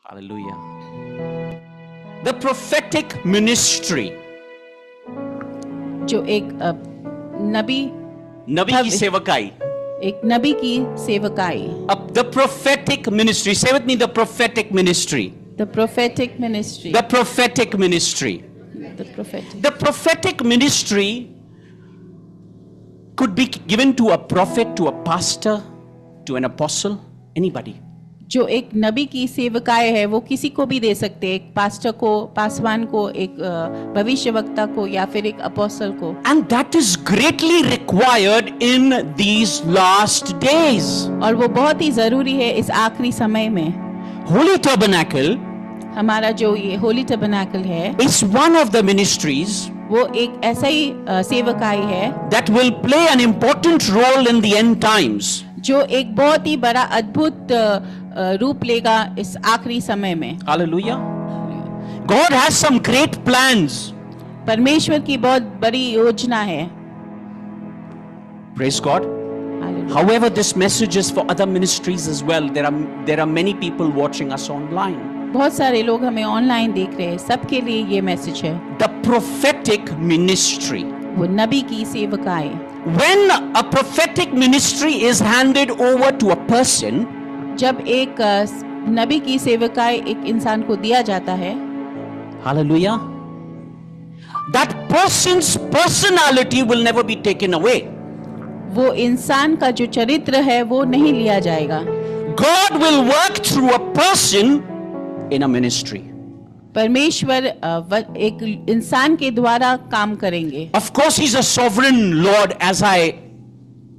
Hallelujah. The prophetic ministry. जो एक नबी की सेवकाई. एक नबी की सेवकाई. The prophetic ministry. Say with me, the prophetic ministry. The prophetic ministry. The prophetic ministry. The prophetic. The prophetic ministry could be given to a prophet, to a pastor, to an apostle, anybody. जो एक नबी की सेवकाई है वो किसी को भी दे सकते हैं, एक पास्टर को, पासवान को, एक भविष्यवक्ता को या फिर एक अपोस्टल को. And that is greatly required in these last days. और वो बहुत ही जरूरी है इस आखिरी समय में. Holy Tabernacle, हमारा जो ये होली टैबरनेकल है, is one of the ministries वो एक ऐसा ही सेवकाई है that will play an important role in the end times. जो एक बहुत ही बड़ा अद्भुत रूप लेगा इस आखिरी समय में. Hallelujah. God has some great plans. परमेश्वर की बहुत बड़ी योजना है. Praise God. Hallelujah. However, this message is for other ministries as well. There are many people watching us online. बहुत सारे लोग हमें ऑनलाइन देख रहे हैं, सबके लिए ये मैसेज है. The prophetic ministry. वो नबी की सेवकाई. When a prophetic ministry is handed over to a person, जब एक नबी की सेवकाई एक इंसान को दिया जाता है, hallelujah, that person's personality will never be taken away. वो इंसान का जो चरित्र है वो नहीं लिया जाएगा. God will work through a person in a ministry. परमेश्वर एक इंसान के द्वारा काम करेंगे. Of course, he's a sovereign Lord, as I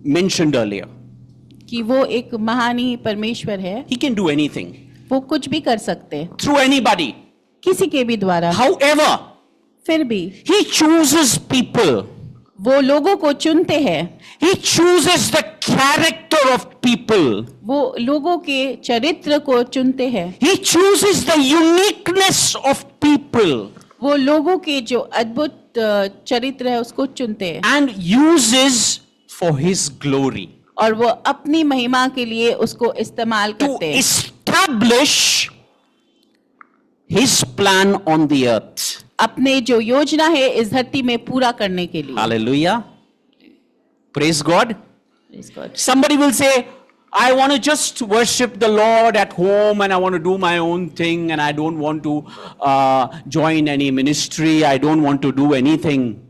mentioned earlier. कि वो एक महानी परमेश्वर है, He can do anything वो कुछ भी कर सकते हैं, through anybody. किसी के भी द्वारा. However, फिर भी he chooses people. वो लोगों को चुनते हैं. He chooses the character of people. वो लोगों के चरित्र को चुनते हैं. He chooses the uniqueness of people वो लोगों के जो अद्भुत चरित्र है उसको चुनते हैं and uses for his glory और वो अपनी महिमा के लिए उसको इस्तेमाल to करते हैं. establish his plan on the earth. अपने जो योजना है इस धरती में पूरा करने के लिए. Hallelujah. Praise God. Praise God. Somebody will say, I want to just worship the Lord at home and I want to do my own thing and I don't want to join any ministry. I don't want to do anything.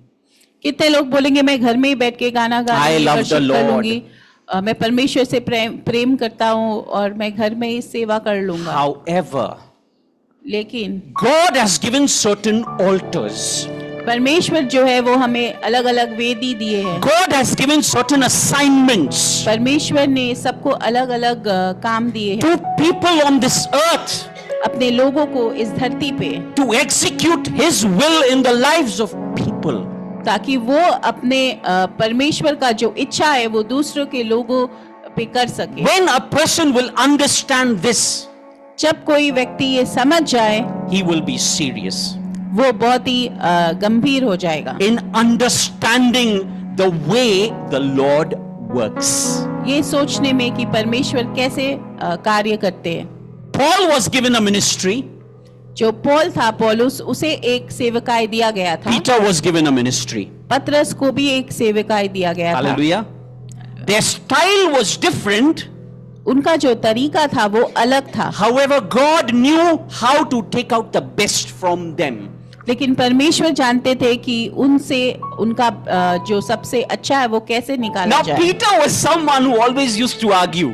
कितने लोग बोलेंगे मैं घर में ही बैठ के गाना I love the Lord. मैं परमेश्वर से प्रेम करता हूँ और मैं घर में ही सेवा कर लूंगा. However, लेकिन God has given certain altars. परमेश्वर जो है वो हमें अलग अलग वेदी दिए हैं. God has given certain assignments परमेश्वर ने सबको अलग अलग काम दिए हैं to people on this earth अपने लोगों को इस धरती पे, to execute His will in the lives of people. ताकि वो अपने परमेश्वर का जो इच्छा है वो दूसरों के लोगों पे कर सके. When a person will understand this, जब कोई व्यक्ति ये समझ जाए he will be serious वो बहुत ही गंभीर हो जाएगा in understanding the way the Lord works. ये सोचने में कि परमेश्वर कैसे कार्य करते हैं. Paul was given a ministry. जो पौल था, पौलुस, उसे एक सेवकाई दिया गया था. Peter was given a ministry. पतरस को भी एक सेवकाई दिया गया था. Hallelujah. Their style was different. उनका जो तरीका था वो अलग था. However, God knew how to take out the best from them. लेकिन परमेश्वर जानते थे कि उनसे उनका जो सबसे अच्छा है वो कैसे निकाला Now, जाए. Peter was someone who always used to argue.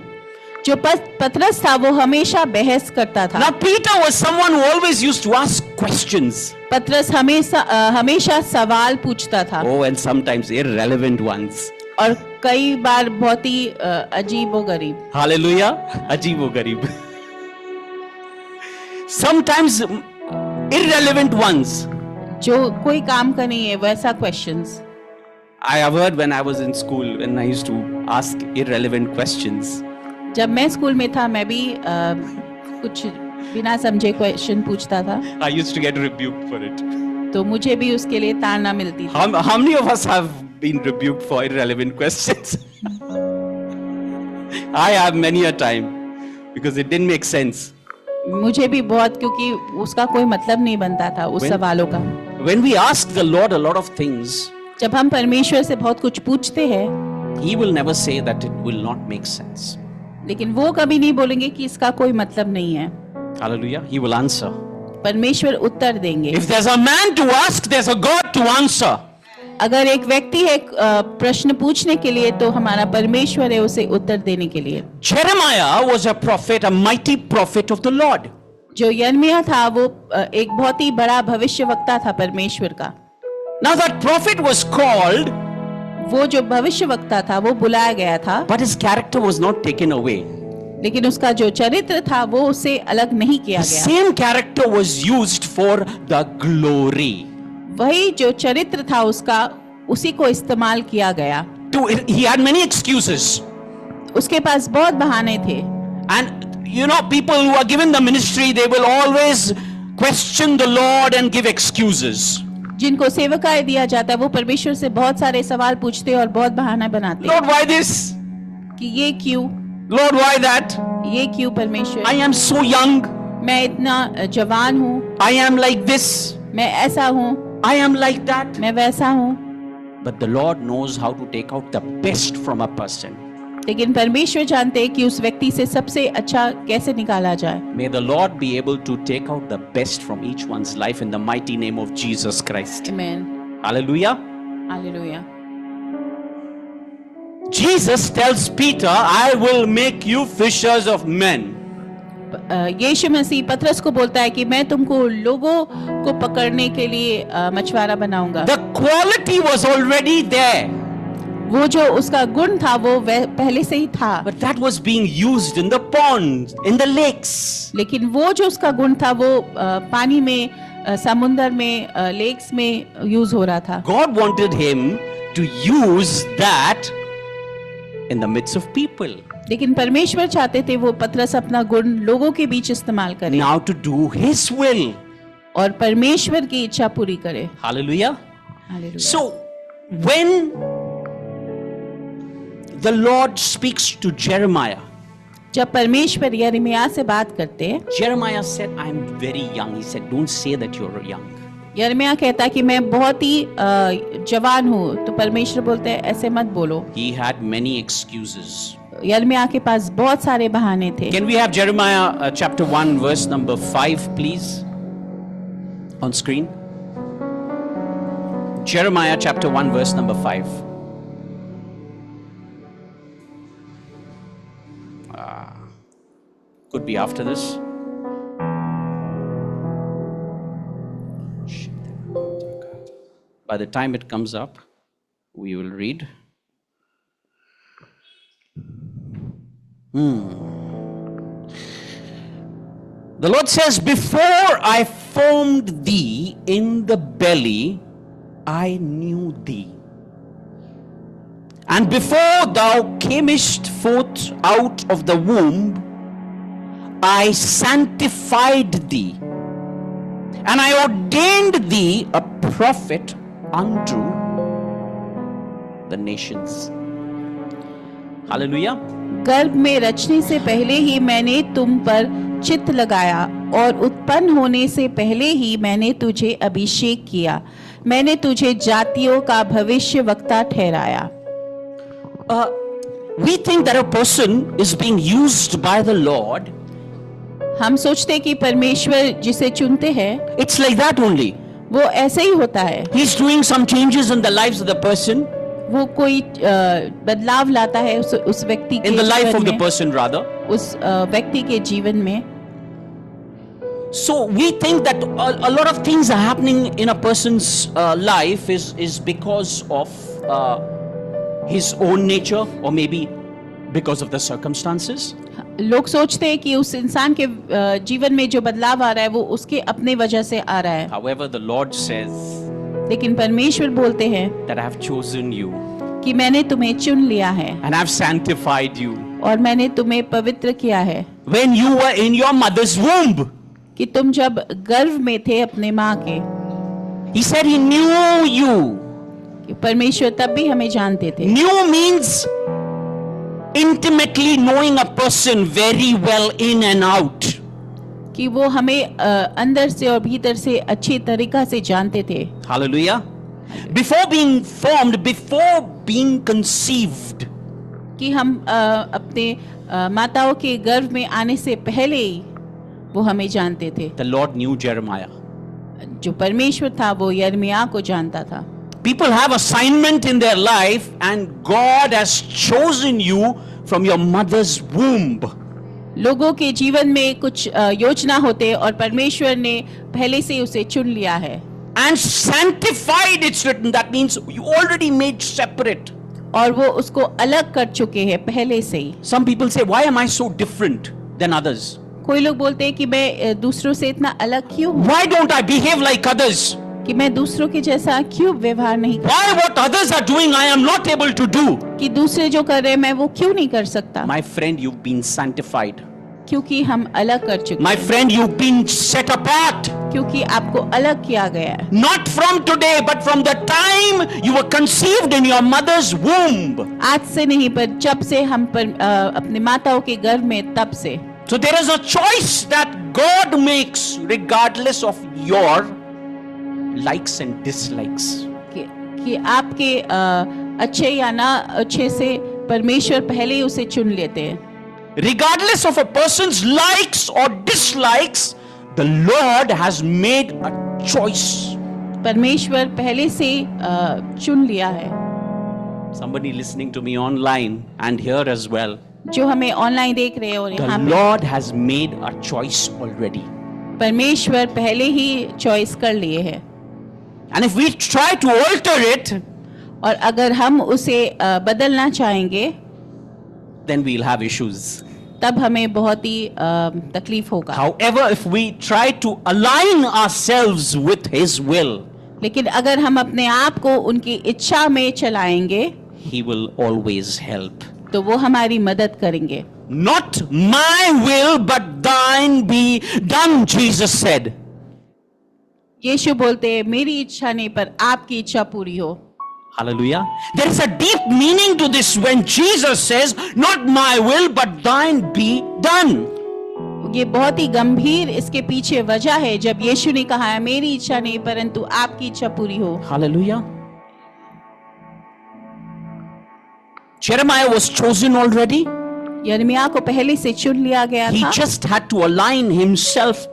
जो पतरस था वो हमेशा बहस करता था. Now, Peter was someone who always used to ask questions. पतरस हमेशा सवाल पूछता था. Oh, and sometimes irrelevant ones. और कई बार बहुत ही अजीबोगरीब. Hallelujah. Ajeebo-garib. Sometimes irrelevant ones. जो कोई काम का नहीं है वैसा questions. I have heard when I was in school when I used to ask irrelevant questions. जब मैं स्कूल में था मैं भी कुछ बिना समझे क्वेश्चन पूछता था. I used to get rebuked for it. तो मुझे भी उसके लिए ताड़ना मिलती थी. How many of us have been rebuked for irrelevant questions? I have many a time because it didn't make sense. मुझे भी बहुत, क्योंकि उसका कोई मतलब नहीं बनता था उस सवालों का। When we ask the Lord a lot of things, जब हम परमेश्वर से बहुत कुछ पूछते हैं, He will never say that it will not make sense. लेकिन वो कभी नहीं बोलेंगे कि इसका कोई मतलब नहीं है। Hallelujah. He will answer. परमेश्वर उत्तर देंगे। If there's a man to ask, there's a God to answer. अगर एक व्यक्ति है प्रश्न पूछने के लिए, तो हमारा परमेश्वर है उसे उत्तर देने के लिए। Jeremiah was a prophet, a mighty prophet of the Lord. जो यर्मिया था वो एक बहुत ही बड़ा भविष्यवक्ता था परमेश्वर का। Now that prophet was called, वो जो भविष्यवक्ता था वो बुलाया गया था, but his character was not taken away. लेकिन उसका जो चरित्र था वो उससे अलग नहीं किया The गया। same character was used for the glory. वही जो चरित्र था उसका, उसी को इस्तेमाल किया गया। He had many excuses. उसके पास बहुत बहाने थे। And you know, people who are given the ministry, they will always question the Lord and give excuses. जिनको सेवकाई दिया जाता है वो परमेश्वर से बहुत सारे सवाल पूछते हैं और बहुत बहाना बनाते हैं Lord, why this? कि ये क्यों, Lord, why that? ये क्यों परमेश्वर, I am so young. मैं इतना जवान हूँ, I am like this. मैं ऐसा हूँ, I am like that. मैं वैसा हूँ। But the Lord knows how to take out the best from a person. लेकिन परमेश्वर जानते हैं कि उस व्यक्ति से सबसे अच्छा कैसे निकाला जाए। May the Lord be able to take out the best from each one's life in the mighty name of Jesus Christ. आमीन, Hallelujah. Hallelujah. Jesus tells Peter, I will make you fishers of men. यीशु मसीह पतरस को बोलता है कि मैं तुमको लोगों को पकड़ने के लिए मछुआरा बनाऊंगा। The quality was already there, वो जो उसका गुण था वो पहले से ही था, but that was being used in the ponds, in the lakes. लेकिन वो जो उसका गुण था वो पानी में, समुंदर में, लेक्स में यूज हो रहा था। God wanted him to use that in the midst of people. लेकिन परमेश्वर चाहते थे वो पतरस अपना गुण लोगों के बीच इस्तेमाल करे Now to do his will. और परमेश्वर की इच्छा पूरी करे। Hallelujah. Hallelujah. So when the Lord speaks to Jeremiah, जब परमेश्वर यिर्मयाह से बात करते हैं, Jeremiah said, I am very young. He said, don't say that you're young. यिर्मयाह कहता है कि मैं बहुत ही जवान हूँ, तो परमेश्वर बोलते हैं ऐसे मत बोलो। He had many excuses. यिर्मयाह के पास बहुत सारे बहाने थे। Can we have Jeremiah chapter 1 verse number 5 please on screen? Jeremiah chapter 1 verse number 5. Could be after this. By the time it comes up, we will read. The Lord says, before I formed thee in the belly, I knew thee. And before thou camest forth out of the womb, I sanctified thee. And I ordained thee a prophet unto the nations. Hallelujah. गर्भ में रचने से पहले ही मैंने तुम पर चित्त लगाया और उत्पन्न होने से पहले ही मैंने तुझे अभिषेक किया। मैंने तुझे जातियों का भविष्यवक्ता ठहराया। We think that a person is being used by the Lord. हम सोचते कि परमेश्वर जिसे चुनते हैं It's like that only. वो ऐसे ही होता है। He's doing some changes in the lives of the person, वो कोई बदलाव लाता है उस व्यक्ति के in the life जीवन of the में, person rather. उस व्यक्ति के जीवन में। So we think that a lot of things are happening in a person's life is because of his own nature or maybe because of the circumstances. लोग सोचते हैं कि उस इंसान के जीवन में जो बदलाव आ रहा है वो उसके अपने वजह से आ रहा है। However, the Lord says लेकिन परमेश्वर बोलते हैं that I have chosen you कि मैंने तुम्हें चुन लिया है and I have sanctified you और मैंने तुम्हें पवित्र किया है। when you were in your mother's womb. कि तुम जब गर्भ में थे अपने माँ के, He said he knew you. कि परमेश्वर तब भी हमें जानते थे। Knew means intimately knowing a person very well in and out. कि वो हमें अंदर से और भीतर से अच्छी तरीका से जानते थे। Hallelujah. Before being formed, before being conceived, कि हम अपने माताओं के गर्भ में आने से पहले ही वो हमें जानते थे। the Lord knew Jeremiah. जो परमेश्वर था वो यिर्मयाह को जानता था। People have assignment in their life and God has chosen you from your mother's womb. लोगों के जीवन में कुछ योजना होते और परमेश्वर ने पहले से उसे चुन लिया है। And sanctified, it's written. That means you already made separate. और वो उसको अलग कर चुके हैं पहले से ही। Some people say, why am I so different than others? कोई लोग बोलते हैं कि मैं दूसरों से इतना अलग क्यों हूँ, Why don't I behave like others? कि मैं दूसरों के जैसा क्यों व्यवहार नहीं कर, Why what others are doing I am not able to do? कि दूसरे जो कर रहे हैं मैं वो क्यों नहीं कर सकता। My friend, you've been sanctified. क्योंकि हम अलग कर चुके My friend, you've been set apart. क्योंकि आपको अलग किया गया है। Not from today, but from the time you were conceived in your mother's womb. आज से नहीं पर जब से हम अपने माताओं के गर्भ में तब से। So there is a choice that God makes regardless of your likes and dislikes. कि आपके अच्छे या ना अच्छे से परमेश्वर पहले ही उसे चुन लेते हैं। Regardless of a person's likes or dislikes, the Lord has made a choice. परमेश्वर पहले से चुन लिया है। Somebody listening to me online and here as well. जो हमें ऑनलाइन देख रहे हैं और The यहाँ पे Lord has made a choice already. परमेश्वर पहले ही चॉइस कर लिए है। And if we try to alter it, और अगर हम उसे बदलना चाहेंगे then we'll have issues. तब हमें बहुत ही तकलीफ होगा। However, if we try to align ourselves with His will, लेकिन अगर हम अपने आप को उनकी इच्छा में चलाएंगे He will always help. तो वो हमारी मदद करेंगे। Not my will, but thine be done, Jesus said. यीशु बोलते हैं मेरी इच्छा नहीं पर आपकी इच्छा पूरी हो। Hallelujah. There is a deep meaning to this when Jesus says, not my will, but thine be done. ये बहुत ही गंभीर इसके पीछे वजह है जब यीशु ने कहा है मेरी इच्छा नहीं परंतु आपकी इच्छा पूरी हो। Hallelujah. Jeremiah was chosen already. यिर्मयाह को पहले से चुन लिया गया He था। just had to align himself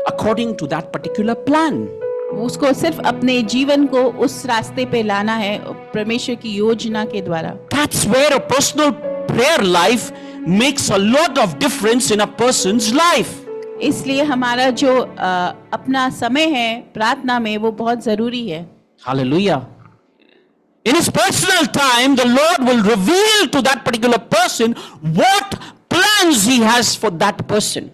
according to that particular plan. उसको सिर्फ अपने जीवन को उस रास्ते पे लाना है परमेश्वर की योजना के द्वारा। That's where a personal prayer life makes a lot of difference in a person's life. इसलिए हमारा जो अपना समय है प्रार्थना में वो बहुत जरूरी है। Hallelujah. In his personal time, the Lord will reveal to that particular person what plans he has for that person.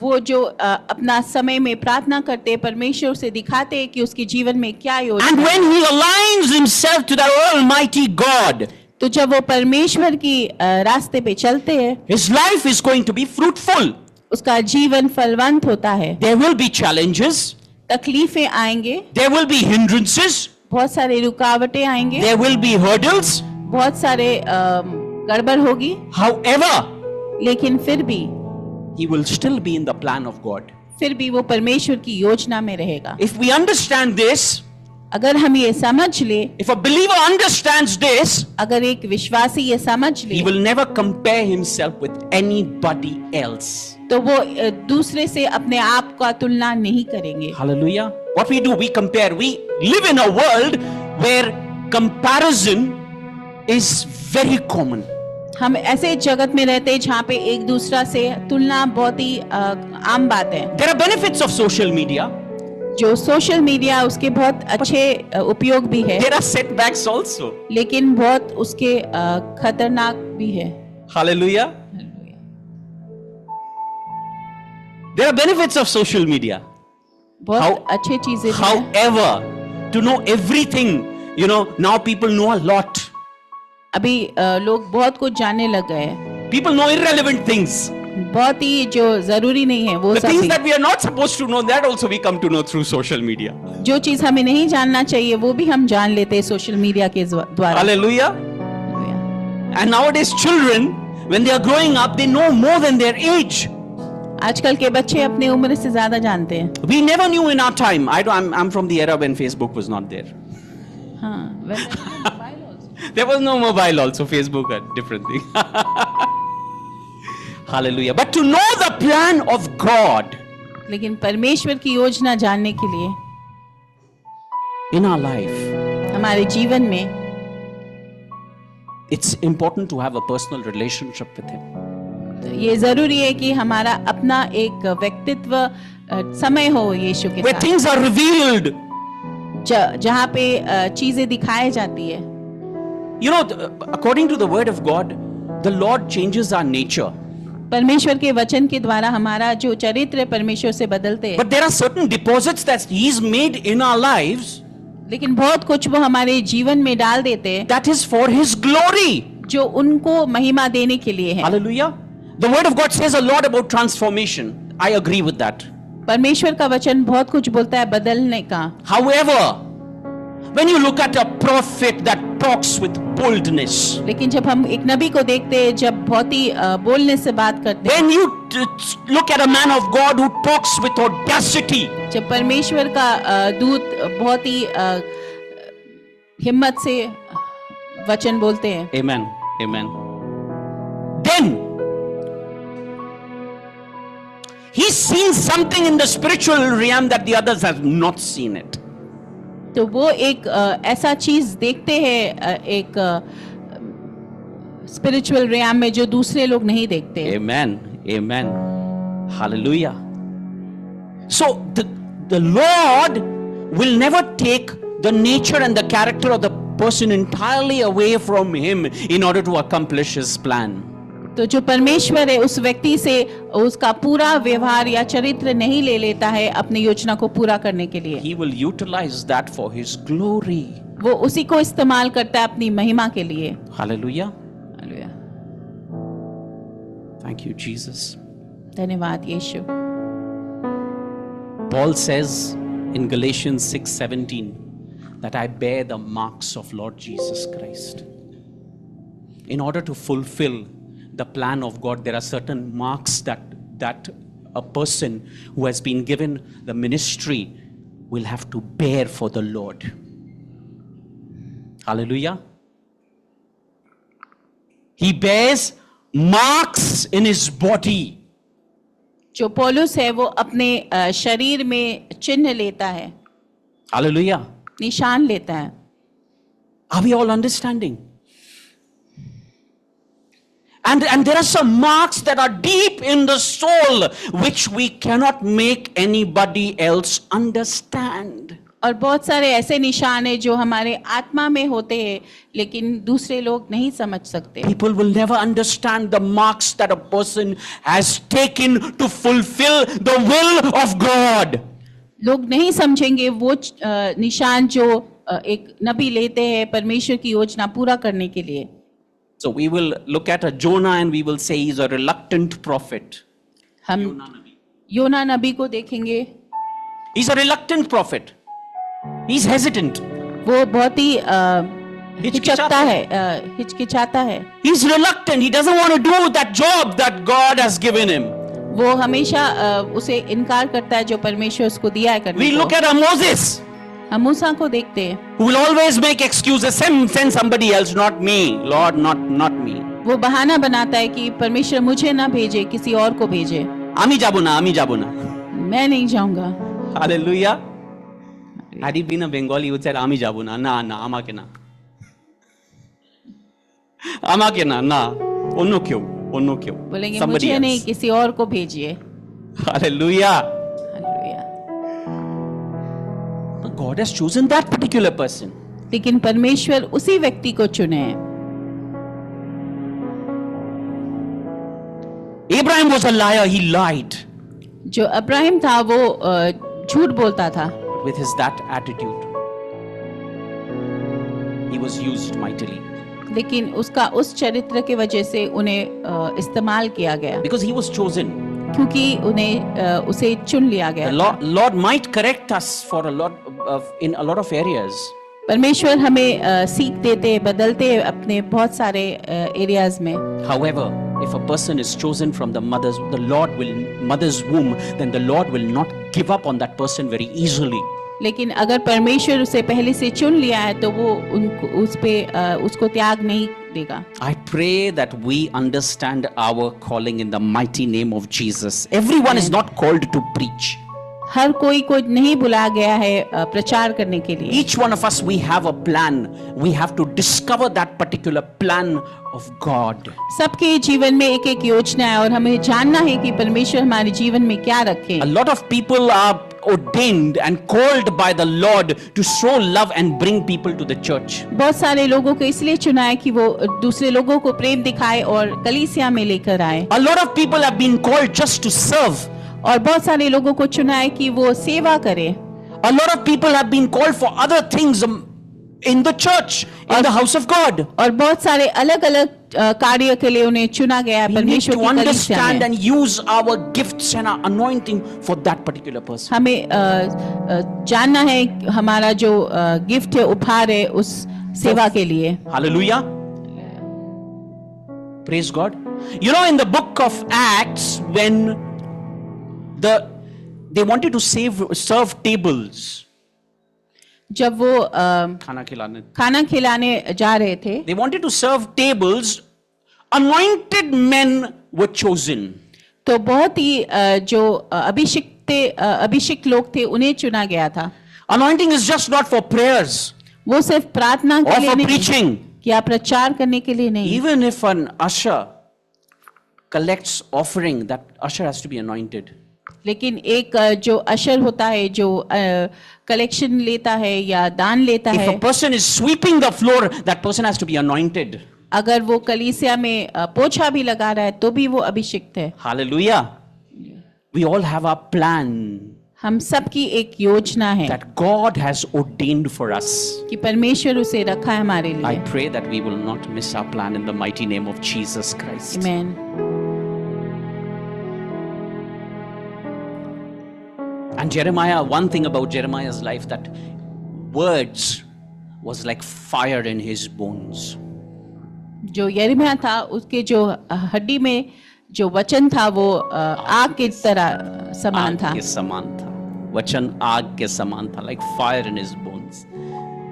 वो जो अपना समय में प्रार्थना करते हैं परमेश्वर से दिखाते हैं कि उसके जीवन में क्या योजना And है। when he aligns himself to that Almighty God, तो जब वो परमेश्वर की रास्ते पे चलते हैं his life is going to be fruitful. उसका जीवन फलवंत होता है। There will be challenges, तकलीफें आएंगे, there will be hindrances, बहुत सारे रुकावटें आएंगे, there will be hurdles. बहुत सारे गड़बड़ होगी, However, लेकिन फिर भी he will still be in the plan of God. फिर भी वो परमेश्वर की योजना में रहेगा। If we understand this, अगर हम ये समझ ले, if a believer understands this, अगर एक विश्वासी ये समझ he ले, will never compare himself with anybody else. तो वो दूसरे से अपने आप का तुलना नहीं करेंगे। Hallelujah. What we do, we compare. We live in a world where comparison is very common. हम ऐसे जगत में रहते हैं जहाँ पे एक दूसरा से तुलना बहुत ही आम बात है। There are benefits of social media. जो सोशल मीडिया उसके बहुत अच्छे उपयोग भी है, There are setbacks also. लेकिन बहुत उसके खतरनाक भी है। Hallelujah. There are benefits of social media. बहुत अच्छी चीजें भी हैं। However, to know everything, now people know a lot. अभी लोग बहुत कुछ जानने लग गए हैं। People know irrelevant things. बहुत ही जो जरूरी नहीं है वो The सब things भी। that we are not supposed to know, that also we come to know through social media. जो चीज हमें नहीं जानना चाहिए वो भी हम जान लेते हैं सोशल मीडिया के द्वारा। Hallelujah. And nowadays children, when they are growing up, they know more than their age. आजकल के बच्चे अपने उम्र से ज्यादा जानते हैं. We never knew in our time. I'm from the era when Facebook was not there. हाँ, There was no mobile also. Facebook, a different thing. Hallelujah. But to know the plan of God लेकिन परमेश्वर की योजना जानने के लिए in our life, हमारे जीवन में it's important to have a personal relationship with Him. ये जरूरी है कि हमारा अपना एक व्यक्तित्व समय हो यीशु के Where साथ, things are revealed. जहाँ पे चीजें दिखाई जाती है. You know, according to the word of God, the Lord changes our nature. परमेश्वर के वचन के द्वारा हमारा जो चरित्र परमेश्वर से बदलते हैं. But there are certain deposits that He's made in our lives लेकिन बहुत कुछ वो हमारे जीवन में डाल देते हैं that is for His glory. जो उनको महिमा देने के लिए है. Hallelujah. The word of God says a lot about transformation. I agree with that. परमेश्वर का वचन बहुत कुछ बोलता है बदलने का. However, when you look at a prophet that talks with boldness, लेकिन जब हम एक नबी को देखते हैं जब बहुत ही बोलने से बात करते हैं, when you look at a man of God who talks with audacity, जब परमेश्वर का दूत बहुत ही हिम्मत से वचन बोलते हैं, amen, amen, then he's seen something in the spiritual realm that the others have not seen it. तो वो एक ऐसा चीज देखते हैं एक स्पिरिचुअल रियम में जो दूसरे लोग नहीं देखते. Amen, amen, hallelujah. So the Lord will never take the nature and the character of the person entirely away from him in order to accomplish his plan. तो जो परमेश्वर है उस व्यक्ति से उसका पूरा व्यवहार या चरित्र नहीं ले लेता है अपनी योजना को पूरा करने के लिए. He will utilize that for his glory. वो उसी को इस्तेमाल करता है अपनी महिमा के लिए. Hallelujah. Hallelujah. Thank you, Jesus. धन्यवाद यीशु. Paul says in Galatians 6:17 that I bear the marks of Lord Jesus Christ. In order to fulfill the plan of God, there are certain marks that a person who has been given the ministry will have to bear for the Lord. Hallelujah. He bears marks in his body. जो पौलुस है वो अपने शरीर में चिन्ह लेता है. Hallelujah. निशान लेता है. Are we all understanding? And there are some marks that are deep in the soul which we cannot make anybody else understand. और बहुत सारे ऐसे निशान हैं जो हमारे आत्मा में होते हैं लेकिन दूसरे लोग नहीं समझ सकते. People will never understand the marks that a person has taken to fulfill the will of God. लोग नहीं समझेंगे वो निशान जो एक नबी लेते हैं परमेश्वर की योजना पूरा करने के लिए. So we will look at a Jonah and we will say he's a reluctant prophet. हम योना नबी को देखेंगे. He's a reluctant prophet. He's hesitant. वो बहुत ही हिचकिचाता है. He's reluctant. He doesn't want to do that job that God has given him. वो हमेशा उसे इनकार करता है जो परमेश्वर उसको दिया है करने We को. look at Moses. हम मूसा को देखते हैं. Who will always make excuses. Send somebody else, not me. Lord, not me. वो बहाना बनाता है कि परमेश्वर मुझे ना भेजे किसी और को भेजे. আমি যাব না. मैं नहीं जाऊंगा. Hallelujah. Had he been a Bengali, he would say আমি যাব না. না আমাকে না. আমাকে না. অন্য কেউ. बोलेंगे Somebody मुझे else. नहीं किसी और को भेजिए. Hallelujah. Hallelujah. But God has chosen that particular person. लेकिन परमेश्वर उसी व्यक्ति को चुने हैं. Abraham was a liar. He lied. जो अब्राहिम था वो झूठ बोलता था. With his that attitude, he was used mightily. लेकिन उसका उस चरित्र के वजह से उन्हें इस्तेमाल किया गया. Because he was chosen. क्योंकि उन्हें उसे चुन लिया गया. The Lord might correct us for in a lot of areas. परमेश्वर हमें सीख देते बदलते अपने बहुत सारे एरियाज में. However, if a person is chosen from the mother's womb, then the Lord will not give up on that person very easily. लेकिन अगर परमेश्वर उसे पहले से चुन लिया है तो वो उसको त्याग नहीं देगा. I pray that we understand our calling in the mighty name of Jesus. Everyone is not called to preach. हर कोई को नहीं बुलाया गया है प्रचार करने के लिए. Each one of us, we have a plan. We have to discover that particular plan of God. सबके जीवन में एक एक योजना है और हमें जानना है कि परमेश्वर हमारे जीवन में क्या रखे. A lot of people are ordained and called by the Lord to show love and bring people to the church. बहुत सारे लोगों को इसलिए चुना है कि वो दूसरे लोगों को प्रेम दिखाए और कलीसिया में लेकर आए. A lot of people have been called just to serve. और बहुत सारे लोगों को चुना है कि वो सेवा करे. A lot of people have been called for other things in the church, in the house of God. और बहुत सारे अलग-अलग कार्य के लिए उन्हें चुना गया है We need परमेश्वर to की कलीसिया understand में. and use our gifts and our anointing for that particular person. हमें जानना है हमारा जो गिफ्ट है, उपहार है, उस सेवा के लिए. Hallelujah. Praise God. You know, in the book of Acts, when they wanted to serve tables, जब वो खाना खिलाने जा रहे थे, they wanted to serve tables, anointed men were chosen. तो बहुत ही जो अभिषिक्त लोग थे उन्हें चुना गया था. Anointing is just not for prayers वो सिर्फ प्रार्थना or के लिए for नहीं, preaching. या प्रचार करने के लिए नहीं. Even if an usher collects offering, that usher has to be anointed. लेकिन एक जो अशर होता है, जो कलेक्शन लेता है या दान लेता If है, a person is sweeping the floor, that person has to be anointed. अगर वो कलीसिया में पोछा भी लगा रहा है तो भी वो अभिषिक्त है. Hallelujah. We all have our plan हम सबकी एक योजना है that God has ordained for us. कि परमेश्वर उसे रखा है हमारे I लिए. pray that we will not miss our plan in the mighty name of Jesus Christ. Amen. And Jeremiah, one thing about Jeremiah's life, that words was like fire in his bones. जो यिर्मयाह था उसके जो हड्डी में जो वचन था वो आग की तरह समान था. आग के समान था. वचन आग के समान था, like fire in his bones.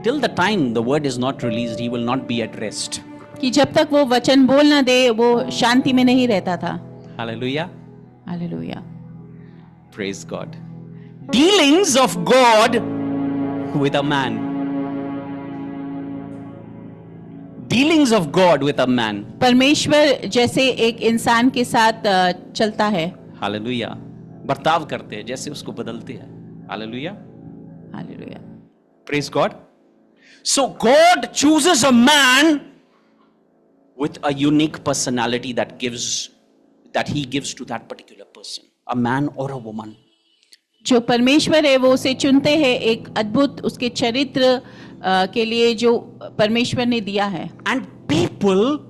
Till the time the word is not released, he will not be at rest. कि जब तक वो वचन बोल ना दे वो शांति में नहीं रहता था. Hallelujah. Hallelujah. Praise God. Dealings of God with a man. Dealings of God with a man. परमेश्वर जैसे एक इंसान के साथ चलता है. Hallelujah. बर्ताव करते हैं, जैसे उसको बदलते हैं. Hallelujah. Hallelujah. Praise God. So God chooses a man with a unique personality that he gives to that particular person, a man or a woman. जो परमेश्वर है वो उसे चुनते हैं एक अद्भुत उसके चरित्र के लिए जो परमेश्वर ने दिया है. And people,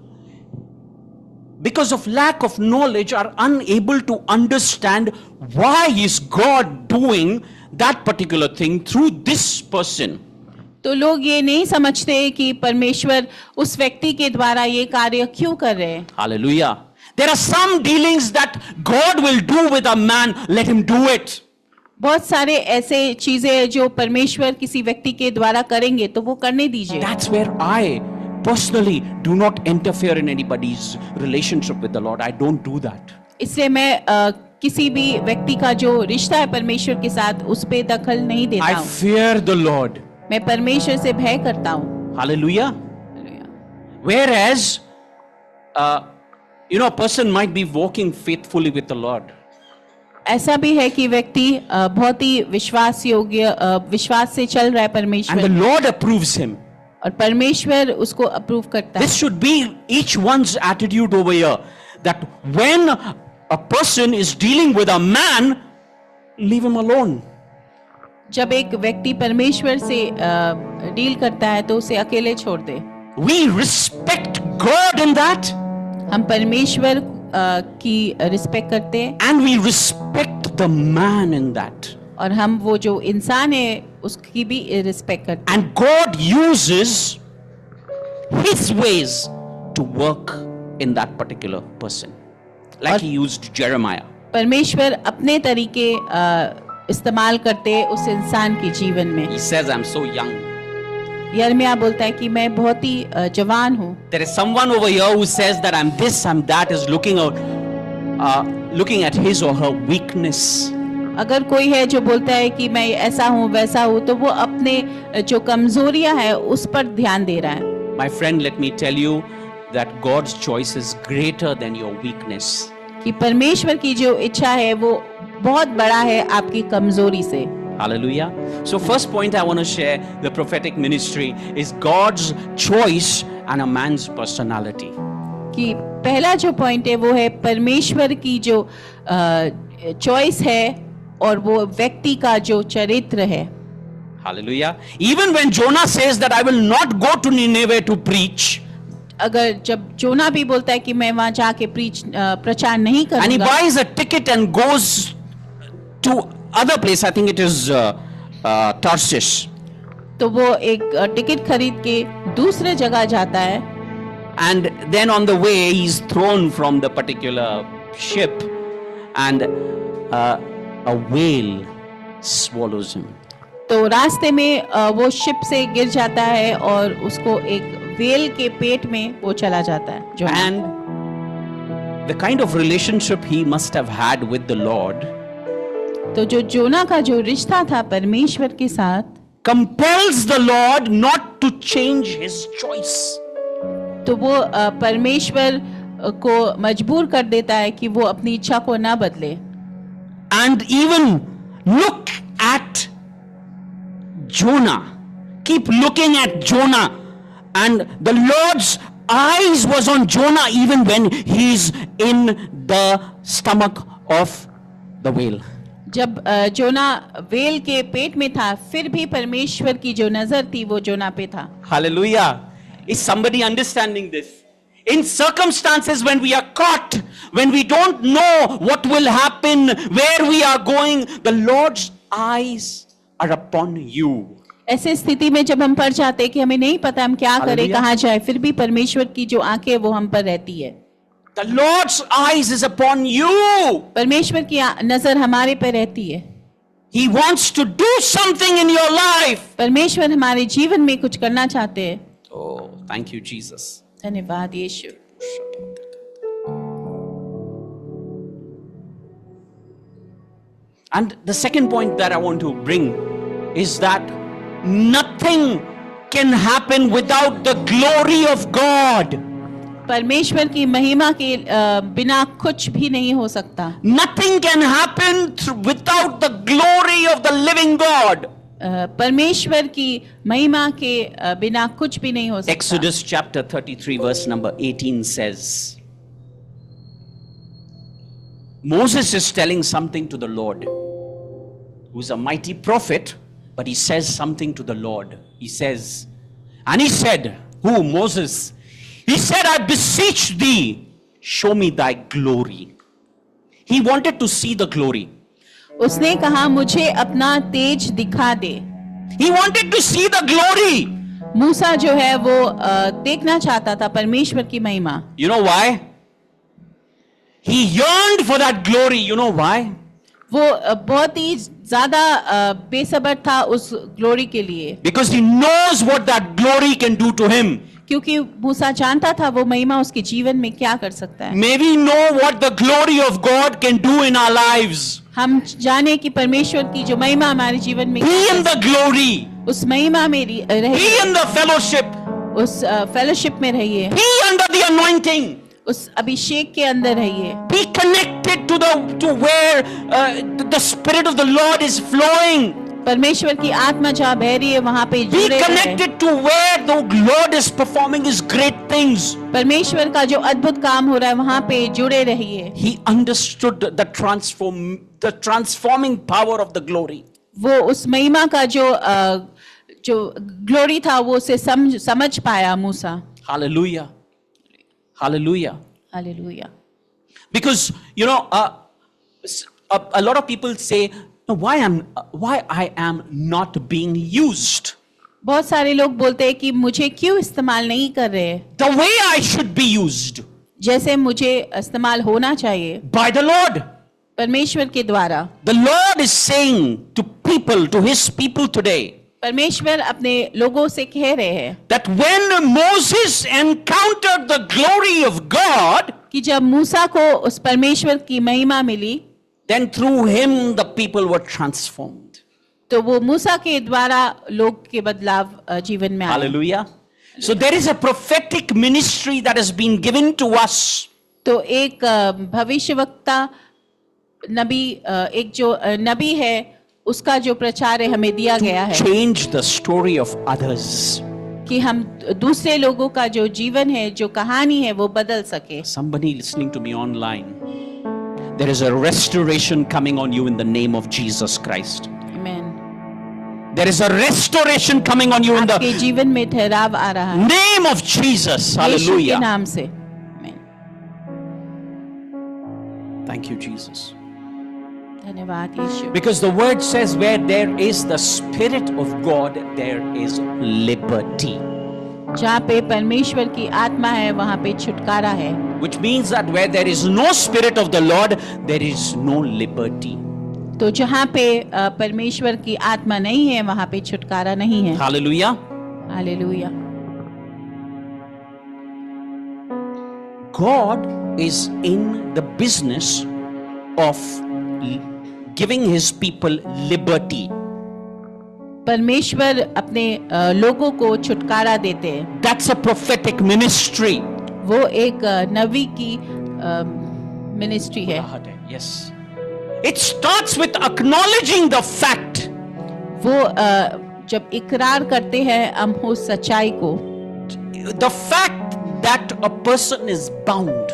because of lack of knowledge, are unable to understand why is God doing that particular thing through this person. तो लोग ये नहीं समझते कि परमेश्वर उस व्यक्ति के द्वारा ये कार्य क्यों कर रहे हैं. Hallelujah. There are some dealings that God will do with a man, let him do it. बहुत सारे ऐसे चीजें जो परमेश्वर किसी व्यक्ति के द्वारा करेंगे तो वो करने दीजिए. That's where I personally do not interfere in anybody's relationship with the Lord. I don't do that. इसलिए मैं किसी भी व्यक्ति का जो रिश्ता है परमेश्वर के साथ उस पे दखल नहीं देता I हूँ. fear the Lord. मैं परमेश्वर से भय करता हूँ. Hallelujah. Whereas, a person might be walking faithfully with the Lord. ऐसा भी है कि व्यक्ति बहुत ही विश्वास से चल रहा है And परमेश्वर the Lord approves him. और परमेश्वर उसको अप्रूव करता है. This should be each one's attitude over here. That when a person is dealing with a man, leave him alone. जब एक व्यक्ति परमेश्वर से डील करता है तो उसे अकेले छोड़ दे. We respect God in that. हम परमेश्वर की रिस्पेक्ट करते हैं And we respect the man in that. और हम वो जो इंसान है उसकी भी रिस्पेक्ट करते हैं. And God uses His ways to work in that particular person. Like he used Jeremiah. परमेश्वर अपने तरीके इस्तेमाल करते हैं उस इंसान के जीवन में। He says, I'm so young. यिर्मयाह बोलता है कि मैं बहुत ही जवान हूँ। There is someone over here who says that I'm this, I'm that, is looking at his or her weakness. अगर कोई है जो बोलता है कि मैं ऐसा हूँ वैसा हूँ, तो वो अपने जो कमजोरियां है उस पर ध्यान दे रहा है। My friend, let me tell you that God's choice is greater than your weakness. कि परमेश्वर की जो इच्छा है वो बहुत बड़ा है आपकी कमजोरी से। Hallelujah. So first point I want to share the prophetic ministry is God's choice and a man's personality. कि पहला जो पॉइंट है वो है परमेश्वर की जो चॉइस है और वो व्यक्ति का जो चरित्र है। Hallelujah. Even when Jonah says that I will not go to Nineveh to preach, अगर जब जोना भी बोलता है कि मैं वहां जाके प्रचार नहीं and he करूंगा, buys a ticket and goes to other place, I think it is Tarshish, तो वो एक टिकट खरीद के दूसरे जगह जाता है, and then on the way he's thrown from the particular ship and a whale swallows him. तो रास्ते में वो शिप से गिर जाता है और उसको एक वेल के पेट में वो चला जाता है जो। And the kind of relationship he must have had with the Lord तो जो जोना का जो रिश्ता था परमेश्वर के साथ compels the Lord not to change his choice. तो वो परमेश्वर को मजबूर कर देता है कि वो अपनी इच्छा को ना बदले। And even look at Jonah. Keep looking at Jonah. And the Lord's eyes was on Jonah even when he's in the stomach of the whale. जब जोना वेल के पेट में था फिर भी परमेश्वर की जो नजर थी वो जोना पे था। Hallelujah. Is somebody understanding this? In circumstances when we are caught, when we don't know what will happen, where we are going, the Lord's eyes are upon you. ऐसे स्थिति में जब हम पड़ जाते हैं कि हमें नहीं पता हम क्या करें, कहाँ जाए, फिर भी परमेश्वर की जो आंखें वो हम पर रहती है। The Lord's eyes is upon you. परमेश्वर की नजर हमारे पे रहती है। He wants to do something in your life. परमेश्वर हमारे जीवन में कुछ करना चाहते हैं। Oh, thank you, Jesus. धन्यवाद यीशु। And the second point that I want to bring is that nothing can happen without the glory of God. परमेश्वर की महिमा के बिना कुछ भी नहीं हो सकता। Nothing can happen without the glory of the living God. परमेश्वर की महिमा के बिना कुछ भी नहीं हो सकता। Exodus chapter 33 verse number 18 says, Moses is telling something to the Lord, who's a mighty prophet, but he says something to the Lord. He says, and he said, who? Moses. He said, I beseech thee, show me thy glory. He wanted to see the glory. उसने कहा मुझे अपना तेज दिखा दे। He wanted to see the glory. मूसा जो है वो देखना चाहता था परमेश्वर की महिमा। You know why? He yearned for that glory. You know why? वो बहुत ही ज्यादा बेसब्र था उस ग्लोरी के लिए। Because he knows what that glory can do to him. क्योंकि मूसा जानता था वो महिमा उसके जीवन में क्या कर सकता है। May we know what the glory of God can do in our lives. हम जाने कि परमेश्वर की जो महिमा हमारे जीवन में Be in the glory. उस महिमा में Be रहिए, in the fellowship. उस फेलोशिप में रहिए, Be under the anointing. उस अभिषेक के अंदर रहिए। Be connected to where the Spirit of the Lord is flowing. परमेश्वर की आत्मा जहाँ बह रही है वहाँ पे Be जुड़े रहे। connected to where the Lord is performing His great things. परमेश्वर का जो अद्भुत काम हो रहा है वहाँ पे जुड़े रहिए। He understood the transforming power of the glory. वो उस महिमा का जो ग्लोरी था वो उसे समझ पाया मूसा। Hallelujah. Hallelujah. Hallelujah. Because you know, a lot of people say, why I am not being used बहुत सारे लोग बोलते हैं कि मुझे क्यों इस्तेमाल नहीं कर रहे हैं, the way I should be used. जैसे मुझे इस्तेमाल होना चाहिए by the Lord. परमेश्वर के द्वारा। The Lord is saying to people, to his people today, परमेश्वर अपने लोगों से कह रहे हैं that when Moses encountered the glory of God, कि जब मूसा को उस परमेश्वर की महिमा मिली, then through him the people were transformed. तो वो मूसा के द्वारा लोग के बदलाव जीवन में आए। Hallelujah. So there is a prophetic ministry that has been given to us. तो एक भविष्यवक्ता नबी, एक जो नबी है उसका जो प्रचार है हमें दिया गया है Change the story of others. कि हम दूसरे लोगों का जो जीवन है, जो कहानी है, वो बदल सके। Somebody listening to me online, there is a restoration coming on you in the name of Jesus Christ. आमीन। There is a restoration coming on you in आपके the जीवन में ठहराव आ रहा है name of Jesus. यीशु के Hallelujah. नाम से। आमीन। Thank you, Jesus. धन्यवाद यीशु। Because the word says, where there is the Spirit of God, there is liberty. जहाँ पे परमेश्वर की आत्मा है वहाँ पे छुटकारा है। Which means that where there is no Spirit of the Lord, there is no liberty. तो जहाँ पे परमेश्वर की आत्मा नहीं है वहाँ पे छुटकारा नहीं है। Hallelujah. Hallelujah. God is in the business of giving his people liberty. परमेश्वर अपने लोगों को छुटकारा देते हैं। That's a prophetic ministry. वो एक नबी की मिनिस्ट्री है। Yes. It starts with acknowledging the fact वो जब इकरार करते हैं हम हो सच्चाई को, the fact that a person is bound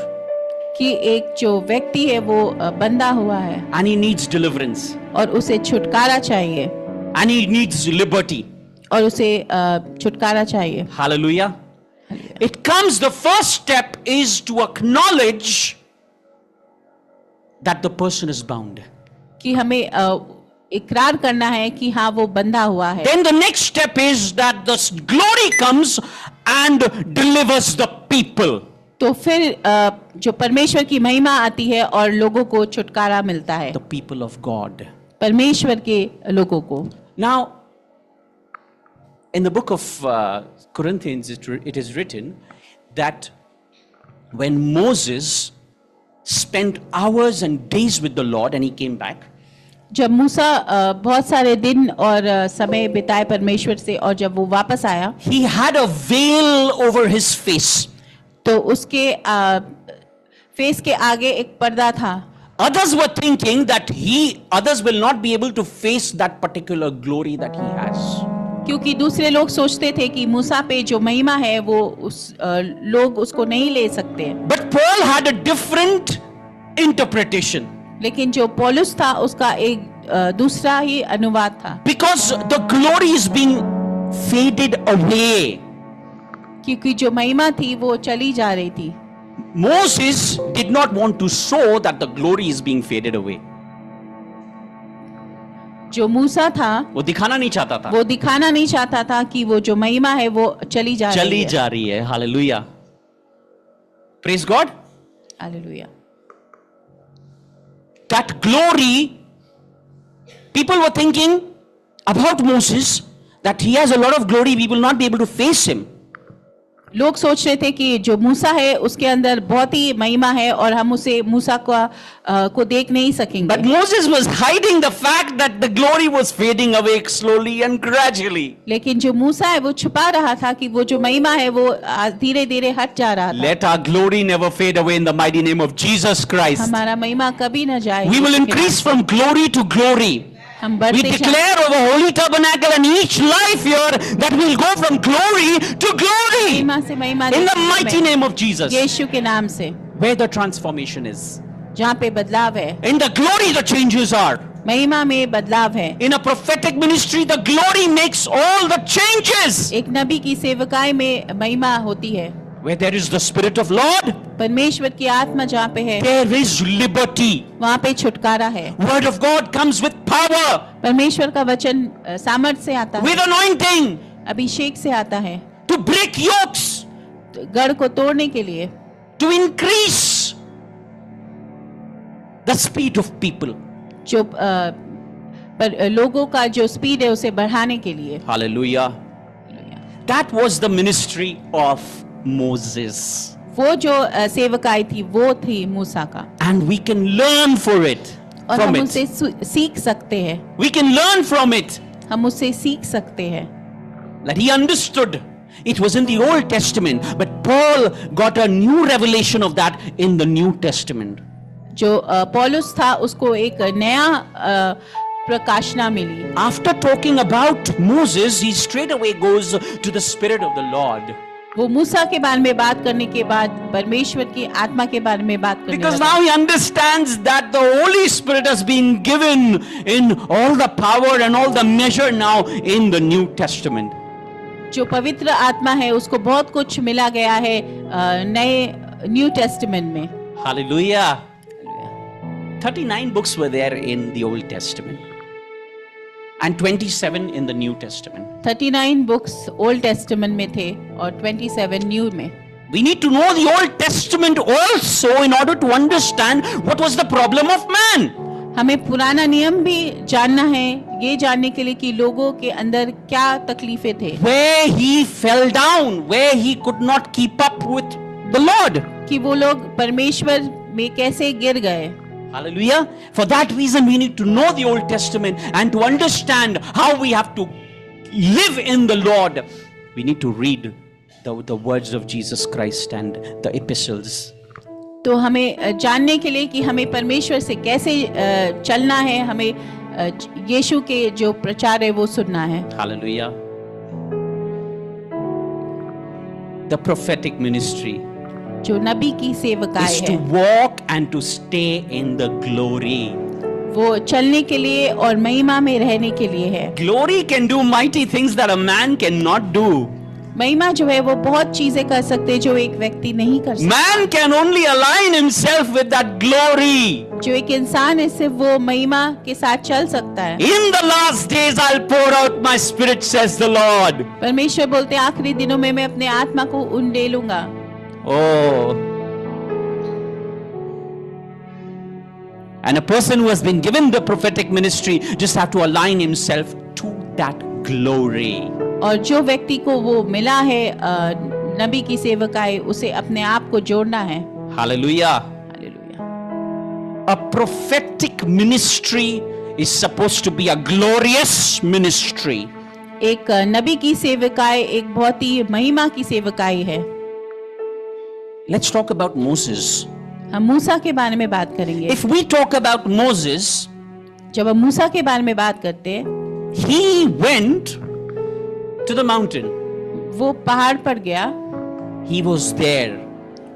कि एक जो व्यक्ति है वो बंधा हुआ है and he needs deliverance और उसे छुटकारा चाहिए and he needs liberty. और उसे छुटकारा चाहिए। Hallelujah. It comes, the first step is to acknowledge that the person is bound. कि हमें इकरार करना है कि हाँ वो बंधा हुआ है। Then the next step is that the glory comes and delivers the people. तो फिर जो परमेश्वर की महिमा आती है और लोगों को छुटकारा मिलता है, The people of God. परमेश्वर के लोगों को। Now, in the book of Corinthians, it is written that when Moses spent hours and days with the Lord and he came back, जब मूसा बहुत सारे दिन और समय बिताए परमेश्वर से और जब वो वापस आया he had a veil over his face. तो उसके फेस के आगे एक पर्दा था। Others were thinking that others will not be able to face that particular glory that he has. क्योंकि दूसरे लोग सोचते थे कि मूसा पे जो महिमा है वो लोग उसको नहीं ले सकते। But Paul had a different interpretation. लेकिन जो पौलुस था उसका एक दूसरा ही अनुवाद था। Because the glory is being faded away. क्योंकि जो महिमा थी वो चली जा रही थी। Moses did not want to show that the glory is being faded away. जो मूसा था वो दिखाना नहीं चाहता था। वो दिखाना नहीं चाहता था कि वो जो महिमा है वो चली जा रही है। Hallelujah. Praise God. Hallelujah. That glory, people were thinking about Moses that he has a lot of glory, we will not be able to face him. लोग सोच रहे थे कि जो मूसा है उसके अंदर बहुत ही महिमा है और हम उसे मूसा को देख नहीं सकेंगे। But Moses was hiding the fact that the glory was fading away slowly and gradually. लेकिन जो मूसा है वो छुपा रहा था कि वो जो महिमा है वो धीरे धीरे हट जा रहा था। Let our glory never fade away in the mighty name of Jesus Christ. हमारा महिमा कभी न जाए। We will increase from glory to glory. हम We बढ़ते declare over Holy Tabernacle and each life here that we'll go from glory to glory महिमा से महिमा in the देखते mighty हैं। name of Jesus. यीशु के नाम से Where the transformation is. जहाँ पे बदलाव है, In the glory, the changes are. महिमा में बदलाव है। In a prophetic ministry, the glory makes all the changes. एक नबी की सेवकाई में महिमा होती है। Where there is the Spirit of Lord, परमेश्वर की आत्मा जहाँ पे है there is liberty. वहाँ पे छुटकारा है। Word of God comes with power, परमेश्वर का वचन सामर्थ्य से आता है, with anointing, अभिषेक से आता है, to break yokes, गढ़ को तोड़ने के लिए, to increase the speed of people. जो पर लोगों का जो स्पीड है उसे बढ़ाने के लिए। Hallelujah. That was the ministry of Moses. वो जो सेवकाई थी वो थी मूसा का, And we can learn for it. और From हम it. उससे सीख सकते हैं, We can learn from it. हम उससे सीख सकते हैं। That he understood. It was in the Old Testament, but Paul got a new revelation of that in the New Testament. जो पौलुस था उसको एक नया प्रकाशना मिली। After talking about Moses, he straight away goes to the Spirit of the Lord. वो मूसा के बारे में बात करने के बाद परमेश्वर की आत्मा के बारे में बात करने Because लगा। now he understands that the Holy Spirit has been given in all the power and all the measure now in the New Testament. जो पवित्र आत्मा है उसको बहुत कुछ मिला गया है नए न्यू टेस्टामेंट में। Hallelujah. 39 books were there in the Old Testament and 27 in the New Testament. 39 books old testament में थे और 27 न्यू में। We need to know the Old Testament also in order to understand what was the problem of man. हमें पुराना नियम भी जानना है, ये जानने के लिए कि लोगों के अंदर क्या तकलीफें थे, Where he fell down, where he could not keep up with the Lord. कि वो लोग परमेश्वर में कैसे गिर गए। Hallelujah. For that reason, we need to know the Old Testament and to understand how we have to live in the Lord. We need to read the words of Jesus Christ and the epistles. तो हमें जानने के लिए कि हमें परमेश्वर से कैसे चलना है, हमें यीशु के जो प्रचार है वो सुनना है। Hallelujah. The prophetic ministry जो नबी की सेवकाई is to है walk and to stay in the glory. वो चलने के लिए और महिमा में रहने के लिए है। Glory can do mighty things that a man cannot do. महिमा जो है वो बहुत चीजें कर सकते जो एक व्यक्ति नहीं कर सकता। Man can only align himself with that glory. जो एक इंसान है सिर्फ वो महिमा के साथ चल सकता है। In the last days I'll pour out my spirit, says the Lord. परमेश्वर बोलते हैं आखिरी दिनों में मैं अपने आत्मा को उंडेलूंगा। Oh. And a person who has been given the prophetic ministry just have to align himself to that glory. और जो व्यक्ति को वो मिला है नबी की सेवकाई, उसे अपने आप को जोड़ना है। Hallelujah. Hallelujah. A prophetic ministry is supposed to be a glorious ministry. एक नबी की सेवकाई एक बहुत ही महिमा की सेवकाई है। Let's talk about Moses. हम मूसा के बारे में बात करेंगे। If we talk about Moses, जब हम मूसा के बारे में बात करते हैं, he went to the mountain. वो पहाड़ पर गया, He was there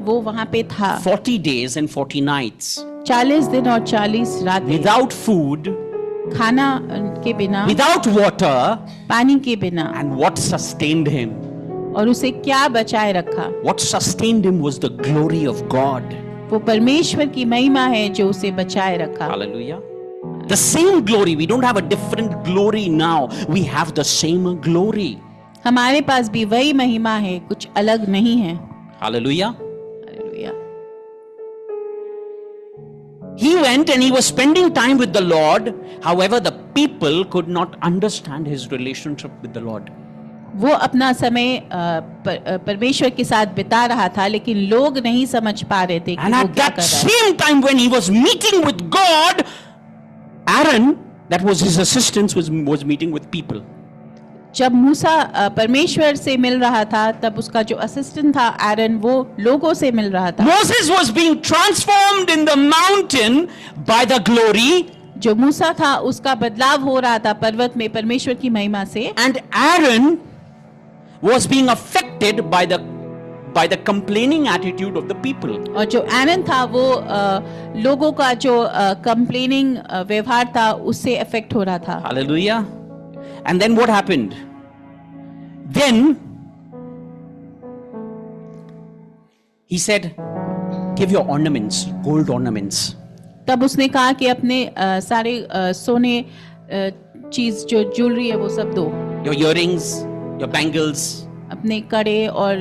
वो वहां पे था 40 days and 40 nights 40 दिन और 40 रातें, without food, खाना के बिना, without water, पानी के बिना। and what sustained him? और उसे क्या बचाए रखा? What sustained him was the glory of God. वो परमेश्वर की महिमा है जो उसे बचाए रखा। Hallelujah. The same glory. We don't have a different glory now. We have the same glory. हमारे पास भी वही महिमा है, कुछ अलग नहीं है। Hallelujah. Hallelujah. He went and he was spending time with the Lord. However, the people could not understand his relationship with the Lord. वो अपना समय परमेश्वर के साथ बिता रहा था, लेकिन लोग नहीं समझ पा रहे थे कि And वो at क्या that कर रहा है। same time when he was meeting with God, Aaron, that was his assistant, was meeting with people. जब मूसा परमेश्वर से मिल रहा था, तब उसका जो असिस्टेंट था एरन, वो लोगों से मिल रहा था। Moses was being transformed in the mountain by the glory, जो मूसा था उसका बदलाव हो रहा था पर्वत में परमेश्वर की महिमा से, and Aaron was being affected by the complaining attitude of the people. और जो एरन था वो लोगों का जो कंप्लेनिंग व्यवहार था उससे अफेक्ट हो रहा था। Hallelujah. And then what happened? Then he said, give your ornaments, gold ornaments. तब उसने कहा कि अपने सारे सोने चीज जो ज्वेलरी है वो सब दो, Your earrings, your bangles, अपने कड़े और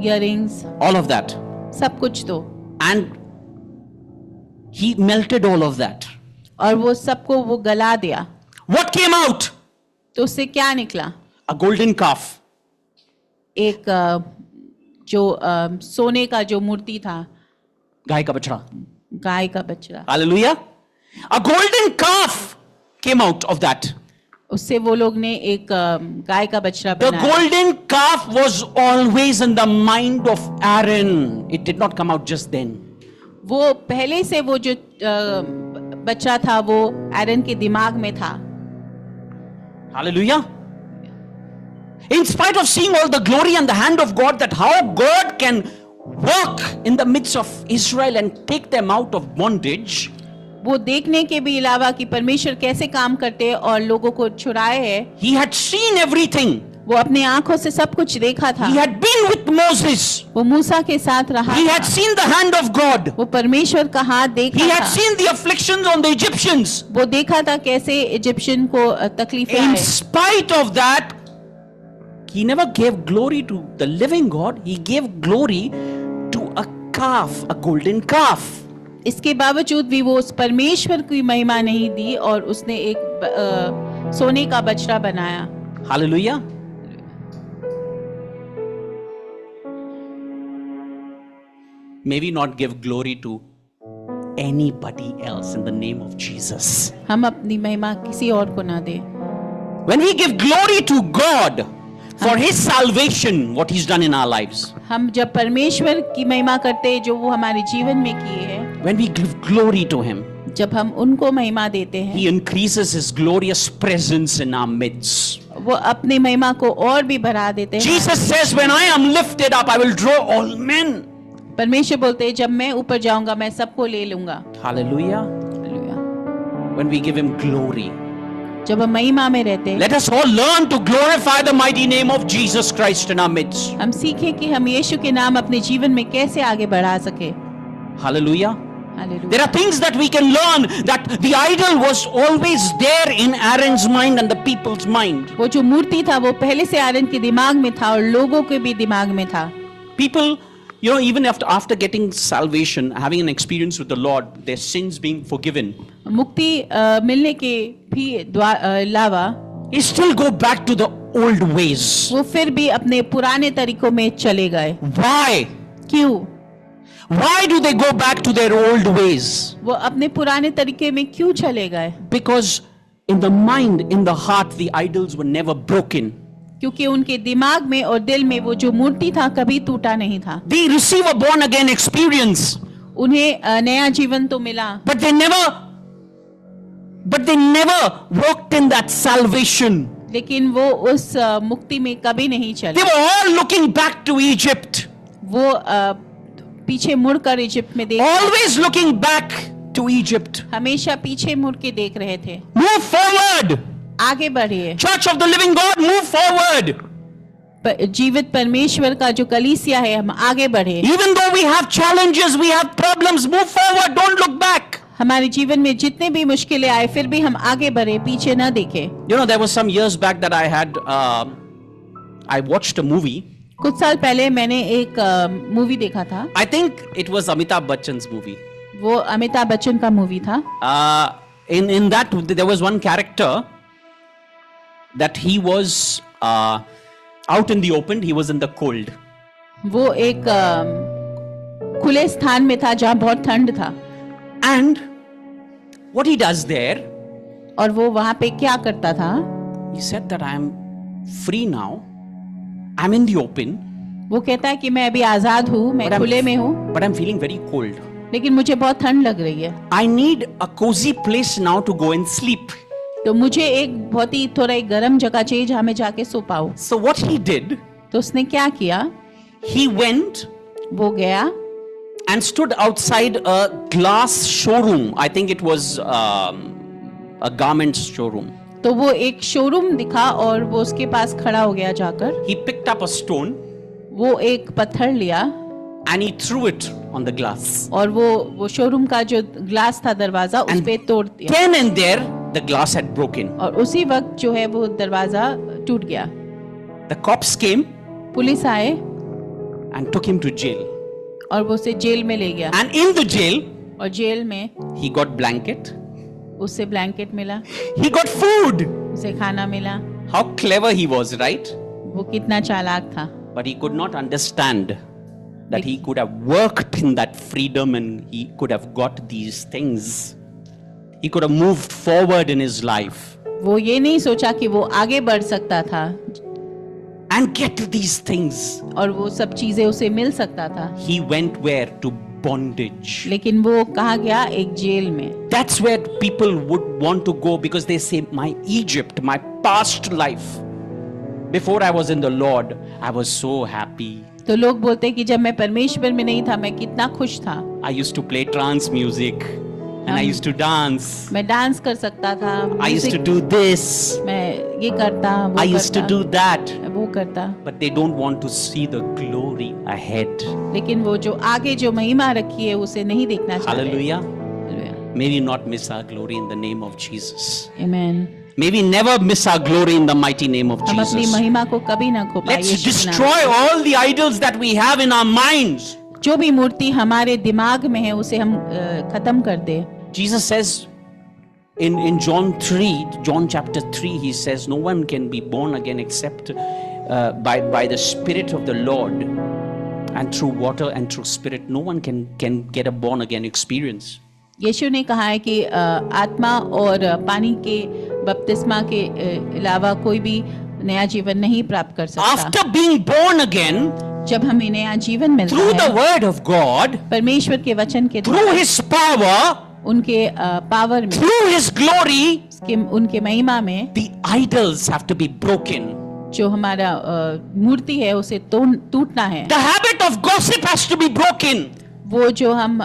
इयररिंग्स, all of that. सब कुछ दो। And he melted all of that. और वो सबको वो गला दिया। What came out? तो उससे क्या निकला? A golden calf. एक जो सोने का जो मूर्ति था, गाय का बछड़ा. गाय का बछड़ा। Hallelujah. A golden calf came out of that. उससे वो लोग ने एक गाय का बछड़ा The बनाया। golden calf was always in the mind of Aaron. It did not come out just then. वो पहले से वो जो बच्चा था वो एरन के दिमाग में था। Hallelujah. In spite of seeing all the glory and the hand of God, that how God can work in the midst of Israel and take them out of bondage, वो देखने के भी अलावा कि परमेश्वर कैसे काम करते हैं और लोगों को छुड़ाए है, he had seen everything. वो अपने आंखों से सब कुछ देखा था। He had been with Moses. वो मूसा के साथ रहा He था। had seen the hand of God. वो परमेश्वर का हाथ देखा He had था। seen the afflictions on the Egyptians. वो देखा था कैसे इजिप्शियन को तकलीफें In आए। spite of that, he never gave glory to the living God. He gave glory to a calf, a golden calf. इसके बावजूद भी वो उस परमेश्वर की महिमा नहीं दी और उसने एक सोने का बछड़ा बनाया। Hallelujah. May we not give glory to anybody else in the name of Jesus. हम अपनी महिमा किसी और को ना दे। When we give glory to God for His salvation, what He's done in our lives, हम जब परमेश्वर की महिमा करते हैं जो वो हमारे जीवन में किए हैं, when we give glory to Him, जब हम उनको महिमा देते हैं, He increases His glorious presence in our midst. वो अपनी महिमा को और भी बढ़ा देते हैं। Jesus says, when I am lifted up, I will draw all men. परमेश्वर बोलते हैं जब मैं ऊपर जाऊंगा मैं सबको ले लूंगा। Hallelujah. Hallelujah. When we give Him glory, जब हम महिमा में रहते हैं, let us all learn to glorify the mighty name of Jesus Christ in our midst. हम सीखें कि हम यीशु के नाम अपने जीवन में कैसे आगे बढ़ा सके। Hallelujah. Hallelujah. There are things that we can learn, that the idol was always there in Aaron's mind and the people's mind. वो जो मूर्ति था वो पहले से आरन के दिमाग में था और लोगों के भी दिमाग में था। People, even after getting salvation, having an experience with the Lord, their sins being forgiven, मुक्ति मिलने के भी अलावा they still go back to the old ways. वो फिर भी अपने पुराने तरीकों में चले गए। Why? क्यों? Why do they go back to their old ways? वो अपने पुराने तरीके में क्यों चले गए? Because in the mind, in the heart, the idols were never broken. क्योंकि उनके दिमाग में और दिल में वो जो मूर्ति था कभी टूटा नहीं था। They receive a born again experience, उन्हें नया जीवन तो मिला, but they never walked in that salvation. लेकिन वो उस मुक्ति में कभी नहीं They चले। were all looking back to Egypt, वो पीछे मुड़कर इजिप्ट में देख, always looking back to Egypt. हमेशा पीछे मुड़ के देख रहे थे। Move forward. आगे बढ़िए। Church of the living God, move forward. जीवित परमेश्वर का जो कलीसिया है हम आगे बढ़े। Even though we have challenges, we have problems, move forward, don't look back. हमारे जीवन में जितने भी मुश्किलें आए फिर भी हम आगे बढ़े, पीछे न देखे। There was some years back that I watched a movie. कुछ साल पहले मैंने एक मूवी देखा था। I think it was Amitabh Bachchan's movie. वो अमिताभ बच्चन का मूवी था। In that there was one character that he was out in the open, he was in the cold. वो एक खुले स्थान में था जहाँ बहुत ठंड था। And what he does there, और वो वहाँ पे क्या करता था? he said that I am free now. I'm in the open. वो कहता है कि मैं अभी आजाद हूँ, मैं खुले में हूँ, But I'm feeling very cold. लेकिन मुझे बहुत ठंड लग रही है। I need a cozy place now to go and sleep. तो मुझे एक बहुत ही थोड़ा एक गर्म जगह चाहिए जहाँ मैं जाके सो पाऊँ। So what he did, तो उसने क्या किया? he went वो गया and stood outside a glass showroom. I think it was a garments showroom. तो वो एक शोरूम दिखा और वो उसके पास खड़ा हो गया जाकर। He picked up a stone वो एक पत्थर लिया and he threw it on the glass. और वो शोरूम का जो ग्लास था दरवाजा उस पे तोड़ दिया। Then and there, the glass had broken. और उसी वक्त जो है वो दरवाजा टूट गया। The cops came पुलिस आए and took him to jail. और वो उसे जेल में ले गया And in the jail, और जेल में he got blanket, उसे ब्लैंकेट मिला, he got food. उसे खाना मिला. How clever he was, right? वो कितना चालाक था. But he could not understand that he could have worked in that freedom and he could have got these things. He could have moved forward in his life वो ये नहीं सोचा कि वो आगे बढ़ सकता था and get these things. और वो सब चीजें उसे मिल सकता था. He went where? To bondage. लेकिन वो कहाँ गया? एक जेल में. That's where people would want to go because they say, my Egypt, my past life, before I was in the Lord, I was so happy. तो लोग बोलते हैं कि जब मैं परमेश्वर में नहीं था मैं कितना खुश था. I used to play trance music and I used to dance. मैं डांस कर सकता था. I used to do this. मैं ये करता, वो I used to करता, do that. मैं वो करता. But they don't want to see the glory ahead. लेकिन वो जो आगे जो महिमा रखी है उसे नहीं देखना चाहते. Hallelujah. Hallelujah. May we not miss our glory in the name of Jesus. Amen. May we never miss our glory in the mighty name of हम अपनी Jesus. महिमा को कभी ना खो पाए. Let's यीशु के नाम destroy से. all the idols that we have in our minds. जो भी मूर्ति हमारे दिमाग में है उसे हम खत्म कर दे. Jesus says in John chapter 3, he says, no one can be born again except by the Spirit of the Lord, and through water and through Spirit. No one can get a born again experience. यीशु ने कहा है कि आत्मा और पानी के बपतिस्मा के अलावा कोई भी नया जीवन नहीं प्राप्त कर सकता. After being born again, जब हमें नया जीवन मिलता through the है word of God, परमेश्वर के वचन के through द्वारा, his power, उनके पावर में, through his glory, उनके महिमा में, the idols have to be broken. जो हमारा मूर्ति है उसे टूटना है. The habit of gossip has to be broken. वो जो हम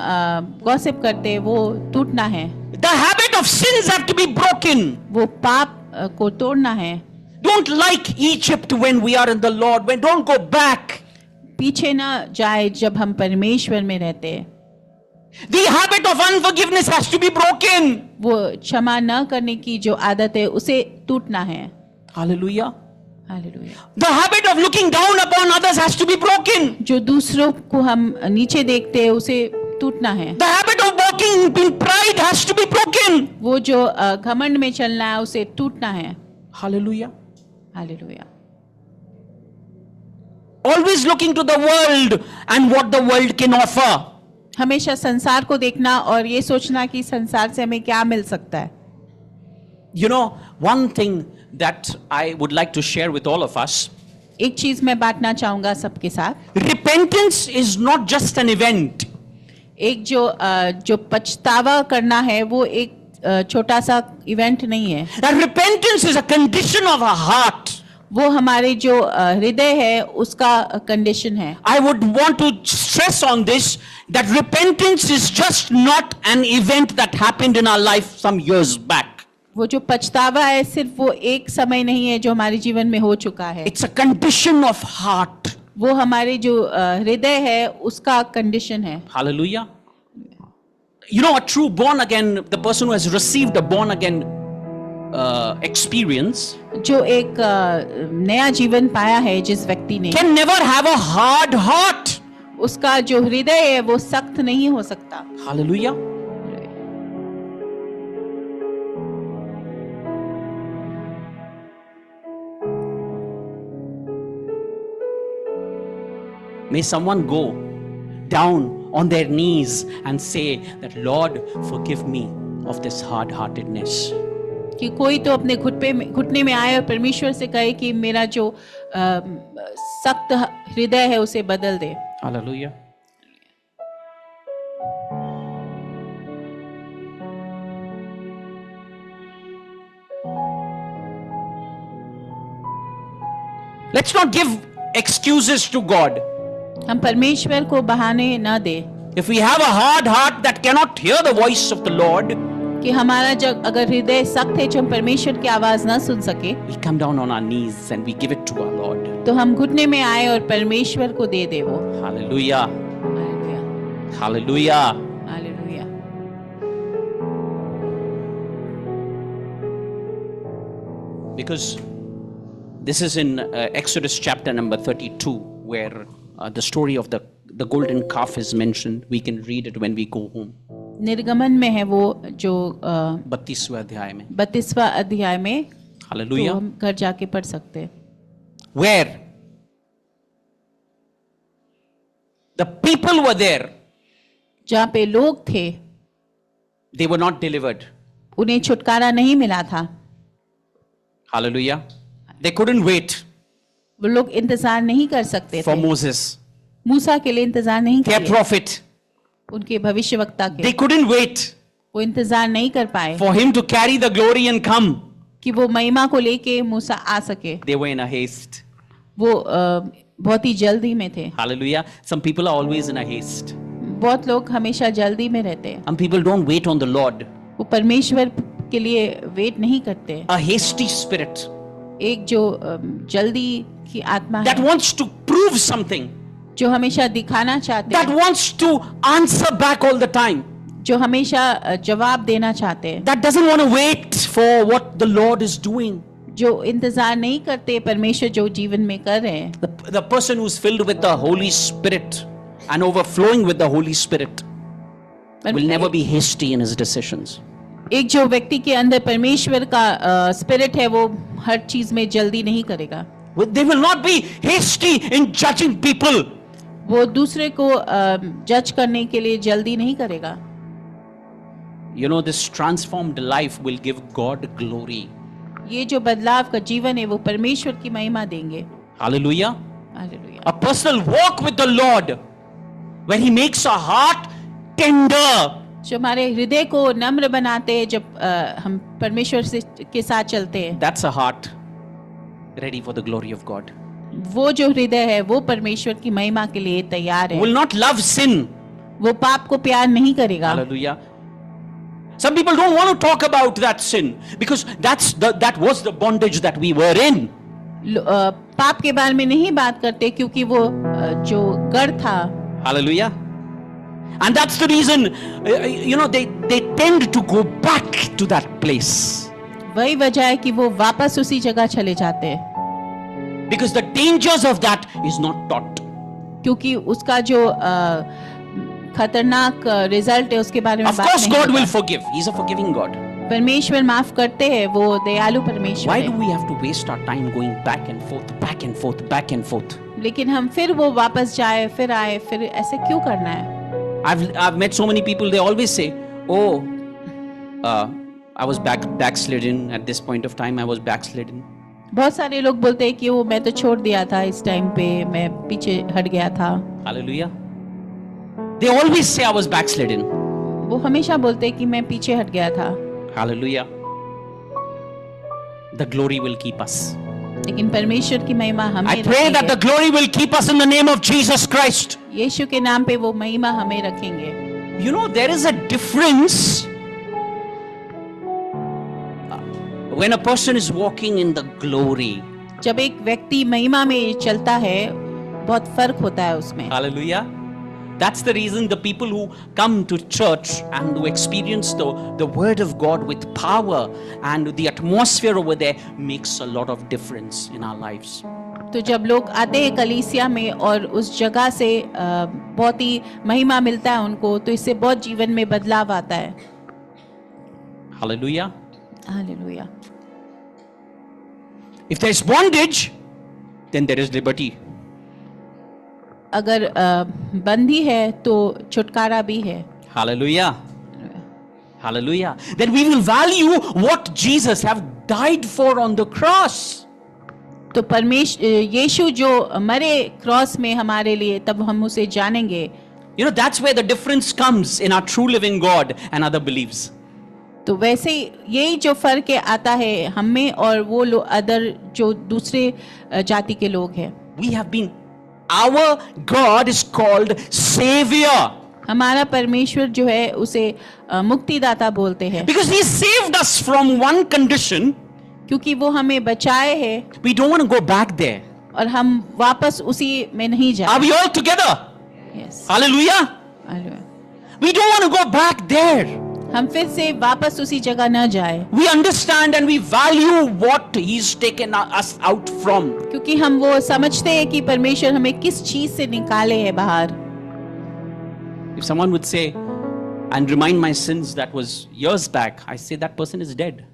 गॉसिप करते हैं वो टूटना है. The habit of sins have to be broken. वो पाप को तोड़ना है. Don't like Egypt when we are in the Lord. Don't go back. पीछे ना जाए जब हम परमेश्वर में रहते हैं. The habit of unforgiveness has to be broken. वो क्षमा न करने की जो आदत है उसे टूटना है. Hallelujah. Hallelujah. The habit of looking down upon others has to be broken. जो दूसरों को हम नीचे देखते हैं उसे टूटना है. The habit of walking in pride has to be broken. वो जो घमंड में चलना है उसे टूटना है. Hallelujah. Hallelujah. Always looking to the world and what the world can offer. हमेशा संसार को देखना और ये सोचना कि संसार से हमें क्या मिल सकता है. You know, one thing that I would like to share with all of us. एक चीज मैं बांटना चाहूंगा सबके साथ. Repentance is not just an event. एक जो पछतावा करना है वो एक छोटा सा इवेंट नहीं है. That repentance is a condition of our heart. वो हमारे जो हृदय है उसका कंडीशन है. I would want to stress on this, that repentance is just not an event that happened in our life some years back. वो जो पछतावा है सिर्फ वो एक समय नहीं है जो हमारे जीवन में हो चुका है. It's a condition of heart. वो हमारे जो हृदय है उसका कंडीशन है. Hallelujah. You know, a true born again, the person who has received a born again experience, जो एक नया जीवन पाया है जिस व्यक्ति ने, can never have a hard heart. उसका जो हृदय है वो सख्त नहीं हो सकता. Hallelujah. May someone go down on their knees and say that, Lord, forgive me of this hard-heartedness. कि कोई तो अपने घुटने में आए और परमेश्वर से कहे कि मेरा जो सख्त हृदय है उसे बदल दे. Hallelujah. Let's not give excuses to God. हम परमेश्वर को बहाने न दे. If we have a hard heart that cannot hear the voice of the Lord, कि हमारा जब अगर हृदय सख्त है जो हम परमेश्वर की आवाज न सुन सके, we come down on our knees and we give it to our Lord. तो हम घुटने में आए और परमेश्वर को दे दे वो. Hallelujah. Hallelujah. Hallelujah. Hallelujah. Because this is in Exodus chapter number 32, where the story of the golden calf is mentioned. We can read it when we go home. निर्गमन में है वो जो 32वें अध्याय में. 32वां अध्याय में, तो Hallelujah. हम घर जाके पढ़ सकते हैं. Where the people were there, जहाँ पे लोग थे, they were not delivered. उन्हें छुटकारा नहीं मिला था. Hallelujah. They couldn't wait वो लोग इंतजार नहीं कर सकते for थे. Moses, मूसा के लिए इंतजार नहीं their किए, prophet. उनके भविष्यवक्ता के. They couldn't wait वो इंतजार नहीं कर पाए for him to carry the glory and come. कि वो महिमा को लेके मूसा आ सके. They were in a haste. वो बहुत ही जल्दी में थे. Hallelujah. Some people are always in a haste. बहुत लोग हमेशा जल्दी में रहते हैं. Some people don't wait on the Lord. वो परमेश्वर के लिए वेट नहीं करते. A hasty spirit एक जो जल्दी की आत्मा that है, wants to prove something, जो हमेशा दिखाना चाहते that हैं, wants to answer back all the time, जो हमेशा जवाब देना चाहते हैं, that doesn't want to wait for what the Lord is doing. जो इंतजार नहीं करते परमेश्वर जो जीवन में कर रहे हैं. The person who's filled with the Holy Spirit and overflowing with the Holy Spirit will never be hasty in his decisions. एक जो व्यक्ति के अंदर परमेश्वर का स्पिरिट है, वो हर चीज में जल्दी नहीं करेगा. They will not be hasty in judging people. वो दूसरे को जज करने के लिए जल्दी नहीं करेगा. You know, this transformed life will give God glory. ये जो बदलाव का जीवन है वो परमेश्वर की महिमा देंगे. Hallelujah. Hallelujah. A personal walk with the Lord where he makes our heart tender. जो हमारे हृदय को नम्र बनाते हैं, जब हम परमेश्वर से के साथ चलते हैं, That's a heart ready for the glory of God. वो जो हृदय है वो परमेश्वर की महिमा के लिए तैयार है. Will not love sin. वो पाप को प्यार नहीं करेगा. Hallelujah. Some people don't want to talk about that sin because that was the bondage that we were in. पाप के बारे में नहीं बात करते क्योंकि वो जो गढ़ था. Hallelujah. And that's the reason, they tend to go back to that place. वही वजह है कि वो वापस उसी जगह चले जाते हैं. Because the dangers of that is not taught. क्योंकि उसका जो खतरनाक रिजल्ट है उसके बारे में Of बात course, नहीं God होता. will forgive. He's a forgiving God. परमेश्वर माफ करते हैं, वो दयालु परमेश्वर Why do है. we have to waste our time going back and forth, back and forth, back and forth? लेकिन हम फिर वो वापस जाए, फिर आए, फिर ऐसे क्यों करना है? I've met so many people. They always say, "Oh, I was backslidden at this point of time. I was backslidden." बहुत सारे लोग बोलते हैं कि वो मैं तो छोड़ दिया था, इस टाइम पे मैं पीछे हट गया था. Hallelujah. They always say I was backslidden. वो हमेशा बोलते हैं कि मैं पीछे हट गया था. Hallelujah. The glory will keep us. लेकिन परमेश्वर की महिमा हमें I pray that the रखेंगे. glory will keep us in the name of Jesus Christ. यीशु के नाम पे वो महिमा हमें रखेंगे. You know, there is a difference when a person is walking in the glory. जब एक व्यक्ति महिमा में चलता है, बहुत फर्क होता है उसमें. Hallelujah. That's the reason the people who come to church and who experience the word of God with power and the atmosphere over there makes a lot of difference in our lives. तो जब लोग आते हैं कलीसिया में और उस जगह से बहुत ही महिमा मिलता है उनको, तो इससे बहुत जीवन में बदलाव आता है. Hallelujah. Hallelujah. If there is bondage, then there is liberty. अगर बंदी है तो छुटकारा भी है. Hallelujah. Hallelujah. Then we will value what Jesus have died for on the cross. तो यीशु जो मरे क्रॉस में हमारे लिए, तब हम उसे जानेंगे. You know, that's where the difference comes in our true living God and other beliefs. तो वैसे यही जो फर्क आता है हम में और वो लोग अदर जो दूसरे जाति के लोग हैं. We have been, our God is called Savior. हमारा परमेश्वर जो है उसे मुक्तिदाता बोलते हैं. Because He saved us from one condition. क्योंकि वो हमें बचाए है We don't want to go back there. और हम वापस उसी में नहीं Are जाए. we all together? Yes. Hallelujah. Hallelujah. We don't want to go back there. हम फिर से वापस उसी जगह न जाए. We understand and we value what He's taken us out from. क्योंकि हम वो समझते हैं कि परमेश्वर हमें किस चीज से निकाले है बाहर. If someone would say and remind my sins that was years back, I say that person is dead.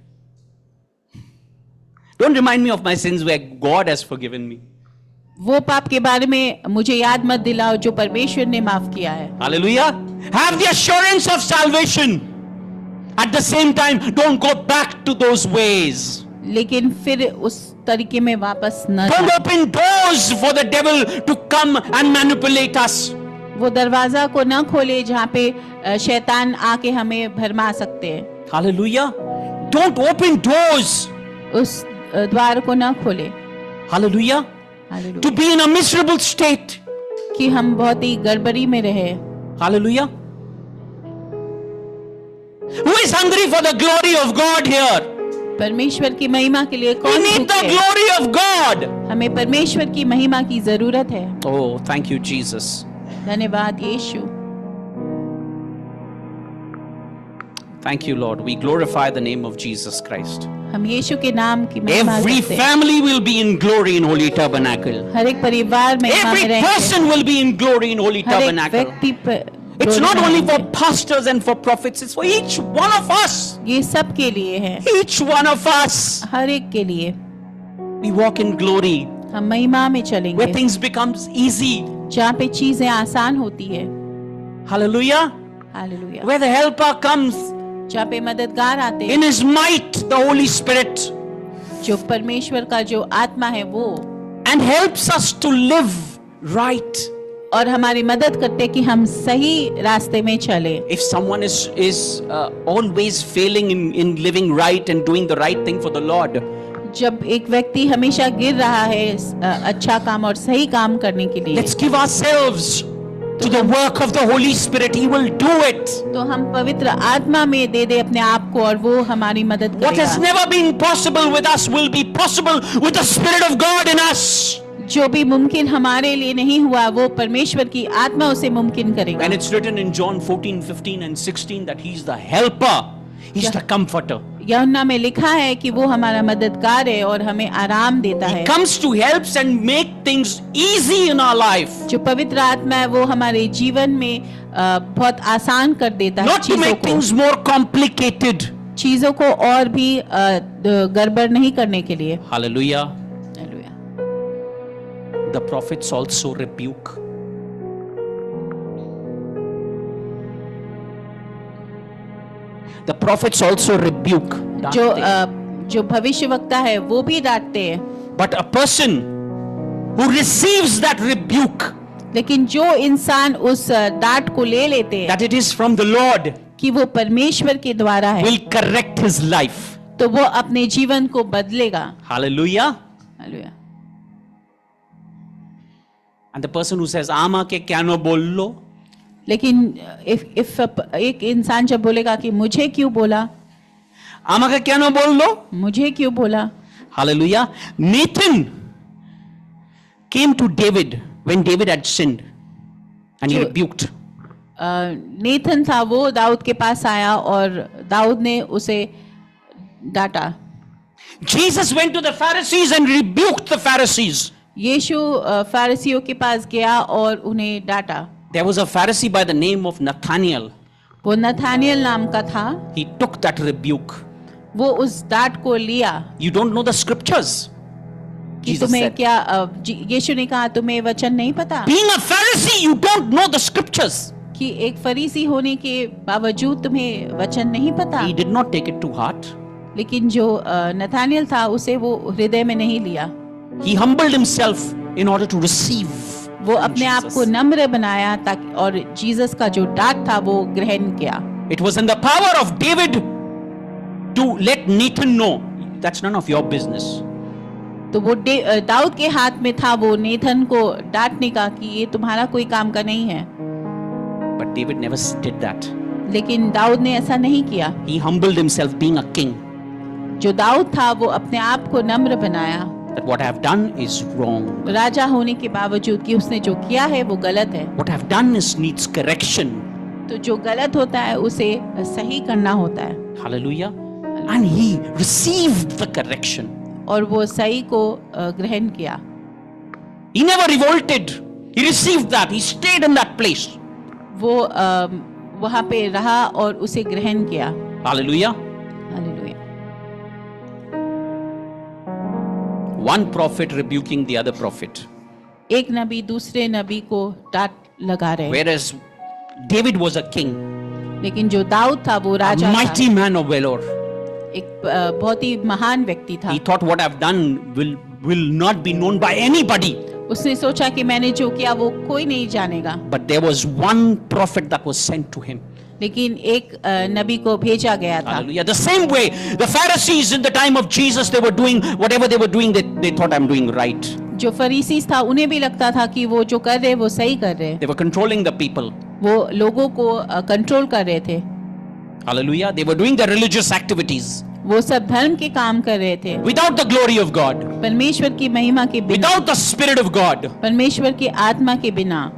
Don't remind me of my sins where God has forgiven me. वो पाप के बारे में मुझे याद मत दिलाओ जो परमेश्वर ने माफ किया है. Hallelujah. Have the assurance of salvation. At the same time, don't go back to those ways. लेकिन फिर उस तरीके में वापस न Don't जाए. open doors for the devil to come and manipulate us. वो दरवाजा को न खोले जहाँ पे शैतान आके हमें भरमा सकते हैं. Hallelujah. Don't open doors. उस द्वार को न खोले. Hallelujah. Hallelujah. To be in a miserable state. कि हम बहुत ही गड़बड़ी में रहे. Hallelujah. Who is hungry for the glory of God here? परमेश्वर की महिमा के लिए We कौन need the भूखे? glory of God. हमें परमेश्वर की महिमा की जरूरत है. Oh, thank you, Jesus. धन्यवाद यीशु. Thank you, Lord. We glorify the name of Jesus Christ. हम यीशु के नाम की महिमा Every करते हैं. family will be in glory in Holy Tabernacle. हर एक परिवार महिमा में Every रहेंगे. person will be in glory in Holy हर एक Tabernacle. व्यक्ति It's not only for रहेंगे. pastors and for prophets, it's for each one of us. ये सब के लिए है. Each one of us. हर एक के लिए We walk in glory हम महिमा में where चलेंगे. things becomes easy. जहाँ पे चीजें आसान होती है. Hallelujah. Hallelujah. Where the helper comes जहाँ पे मददगार आते हैं. in his might, the Holy Spirit, जो परमेश्वर का जो आत्मा है वो and helps us to live right. और हमारी मदद करते कि हम सही रास्ते में चले. If someone is always failing in living right and doing the right thing for the Lord, जब एक व्यक्ति हमेशा गिर रहा है अच्छा काम और सही काम करने के लिए, let's give ourselves to the work of the Holy Spirit. He will do it. तो हम पवित्र आत्मा में दे दे अपने आप को और वो हमारी मदद What has करेगा. never been possible with us will be possible with the Spirit of God in us. जो भी मुमकिन हमारे लिए नहीं हुआ वो परमेश्वर की आत्मा उसे मुमकिन करेगा. And it's written in John 14, 15 and 16 that He's the helper. He's the comforter. यूहन्ना में लिखा है कि वो हमारा मददगार है और हमें आराम देता He है. comes to help and make things easy in our life. जो पवित्र आत्मा है वो हमारे जीवन में बहुत आसान कर देता है Not to चीजों make को. things more complicated. चीजों को और भी गड़बड़ नहीं करने के लिए. Hallelujah. Hallelujah. The prophets also rebuke. The prophets also rebuke. जो भविष्यवक्ता है वो भी डांटते हैं. But a person who receives that rebuke, लेकिन जो इंसान उस डांट को ले लेते हैं that it is from the Lord, कि वो परमेश्वर के द्वारा है, will correct his life. तो वो अपने जीवन को बदलेगा. Hallelujah. Hallelujah. And the person who says, "आमा के क्या न बोल लो," लेकिन if एक इंसान जब बोलेगा कि मुझे क्यों बोला, आमा का क्या न बोल लो. मुझे क्यों बोला. Hallelujah. Nathan came to David when David had sinned and he rebuked. Nathan था वो दाऊद के पास आया और दाऊद ने उसे डांटा. Jesus went to the Pharisees and rebuked the Pharisees. यीशु फारिसियों के पास गया और उन्हें डांटा. There was a Pharisee by the name of Nathaniel. वो नथानियल नाम का था. He took that rebuke. वो उस डांट को लिया. You don't know the scriptures. कि Jesus तुम्हें said. क्या यीशु ने कहा तुम्हें वचन नहीं पता. Being a Pharisee, you don't know the scriptures. कि एक फरीसी होने के बावजूद तुम्हें वचन नहीं पता. He did not take it to heart. लेकिन जो नथानियल था उसे वो हृदय में नहीं लिया. He humbled himself in order to receive. वो अपने आप को नम्र बनाया ताकि और जीसस का जो डांट था वो ग्रहण किया. It was in the power of David to let Nathan know that's none of your business. तो वो दाऊद के हाथ में था वो नेथन को डांटने का कि ये तुम्हारा कोई काम का नहीं है. But David never did that. लेकिन दाऊद ने ऐसा नहीं किया. He humbled himself being a king. जो दाऊद था वो अपने आप को नम्र बनाया. That what I have done is wrong. राजा होने के बावजूद कि उसने जो किया है वो गलत है. What I have done is needs correction. तो जो गलत होता है उसे सही करना होता है. Hallelujah. And he received the correction. और वो सही को ग्रहण किया. He never revolted. He received that. He stayed in that place. वो वहां पे रहा और उसे ग्रहण किया। Hallelujah. Hallelujah. One prophet rebuking the other prophet. एक नबी दूसरे नबी को डांट लगा रहे, Whereas David was a king, लेकिन जो दाऊद था वो a राजा था, mighty man of valor. एक बहुत ही महान व्यक्ति था। He thought what I've done will not be known by anybody. उसने सोचा कि मैंने जो किया वो कोई नहीं जानेगा, But there was one prophet that was sent to him. लेकिन एक नबी को भेजा गया था। Hallelujah. The same way, the Pharisees in the time of Jesus, they were doing whatever they were doing, they thought I'm doing right. जो फरीसीस था उन्हें भी लगता था कि वो जो कर रहे वो सही कर रहे, They were controlling the people. वो लोगों को कंट्रोल कर रहे थे, Hallelujah. They were doing their religious activities वो सब धर्म के काम कर रहे थे, without the glory of God, परमेश्वर की महिमा के बिना, without the Spirit of God. परमेश्वर की आत्मा के बिना।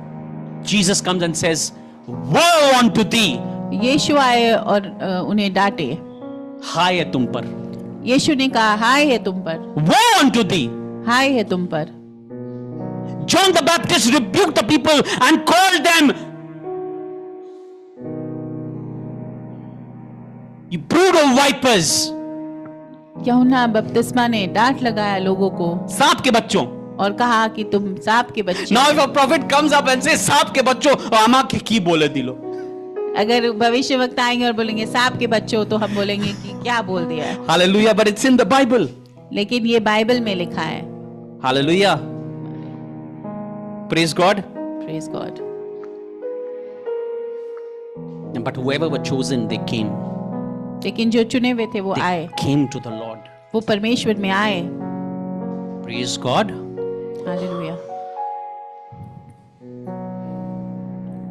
Jesus comes and says, woe unto thee. यीशु आए और उन्हें डांटे। हाय है तुम पर. यीशु ने कहा हाय है तुम पर, Woe unto thee. हाय है तुम पर। John the Baptist rebuked the people and called them, you brood of vipers. यूहन्ना बपतिस्मा ने डांट लगाया लोगों को सांप के बच्चों. और कहा कि तुम सांप के बच्चे। Now if a prophet comes up and says सांप के बच्चों, आमा की बोले दिलो. अगर भविष्यवक्ता आएंगे और बोलेंगे सांप के बच्चों, तो हम बोलेंगे कि क्या बोल दिया है। Hallelujah, but it's in the Bible. लेकिन ये बाइबल में लिखा है। Hallelujah. Praise God. Praise God. But whoever were chosen, they came. लेकिन जो चुने हुए थे वो आए, They came to the Lord. वो परमेश्वर में आए। Praise God. Hallelujah.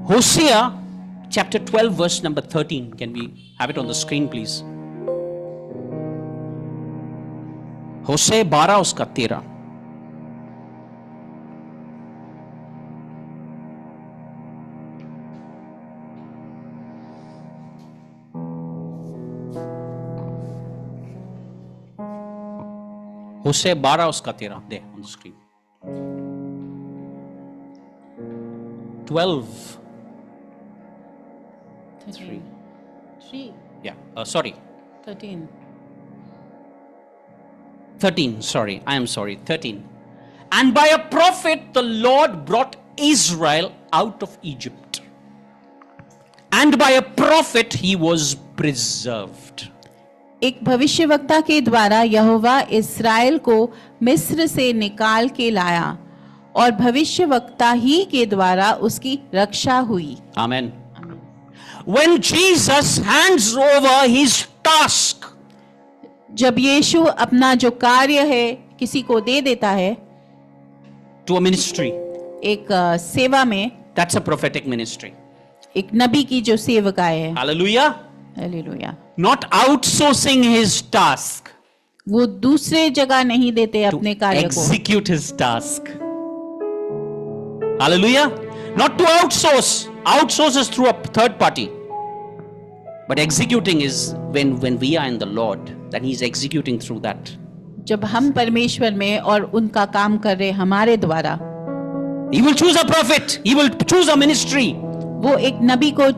Hosea chapter 12 verse number 13. Can we have it on the screen please? Hosea 12 उसका 13. Hosea 12 उसका 13. There on the screen. 12. 3. Yeah, sorry. 13. 13, sorry, I am sorry, 13. And by a prophet the Lord brought Israel out of Egypt. And by a prophet he was preserved. एक भविष्यवक्ता के द्वारा यहोवा इस्राएल को मिस्र से निकाल के लाया और भविष्यवक्ता ही के द्वारा उसकी रक्षा हुई। Amen. When Jesus hands over his task, जब यीशु अपना जो कार्य है किसी को दे देता है, to a ministry, एक सेवा में, that's a prophetic ministry. एक नबी की जो सेवकाई है। Hallelujah. Hallelujah. Not outsourcing his task वो दूसरे जगह नहीं देते to अपने कार्य को, execute his task. Hallelujah. Not to outsource. Outsource is through a third party. But executing is when we are in the Lord, then he's executing through that. जब हम परमेश्वर में और उनका काम कर रहे हमारे द्वारा, He will choose a prophet. He will choose a ministry. वो एक नबी को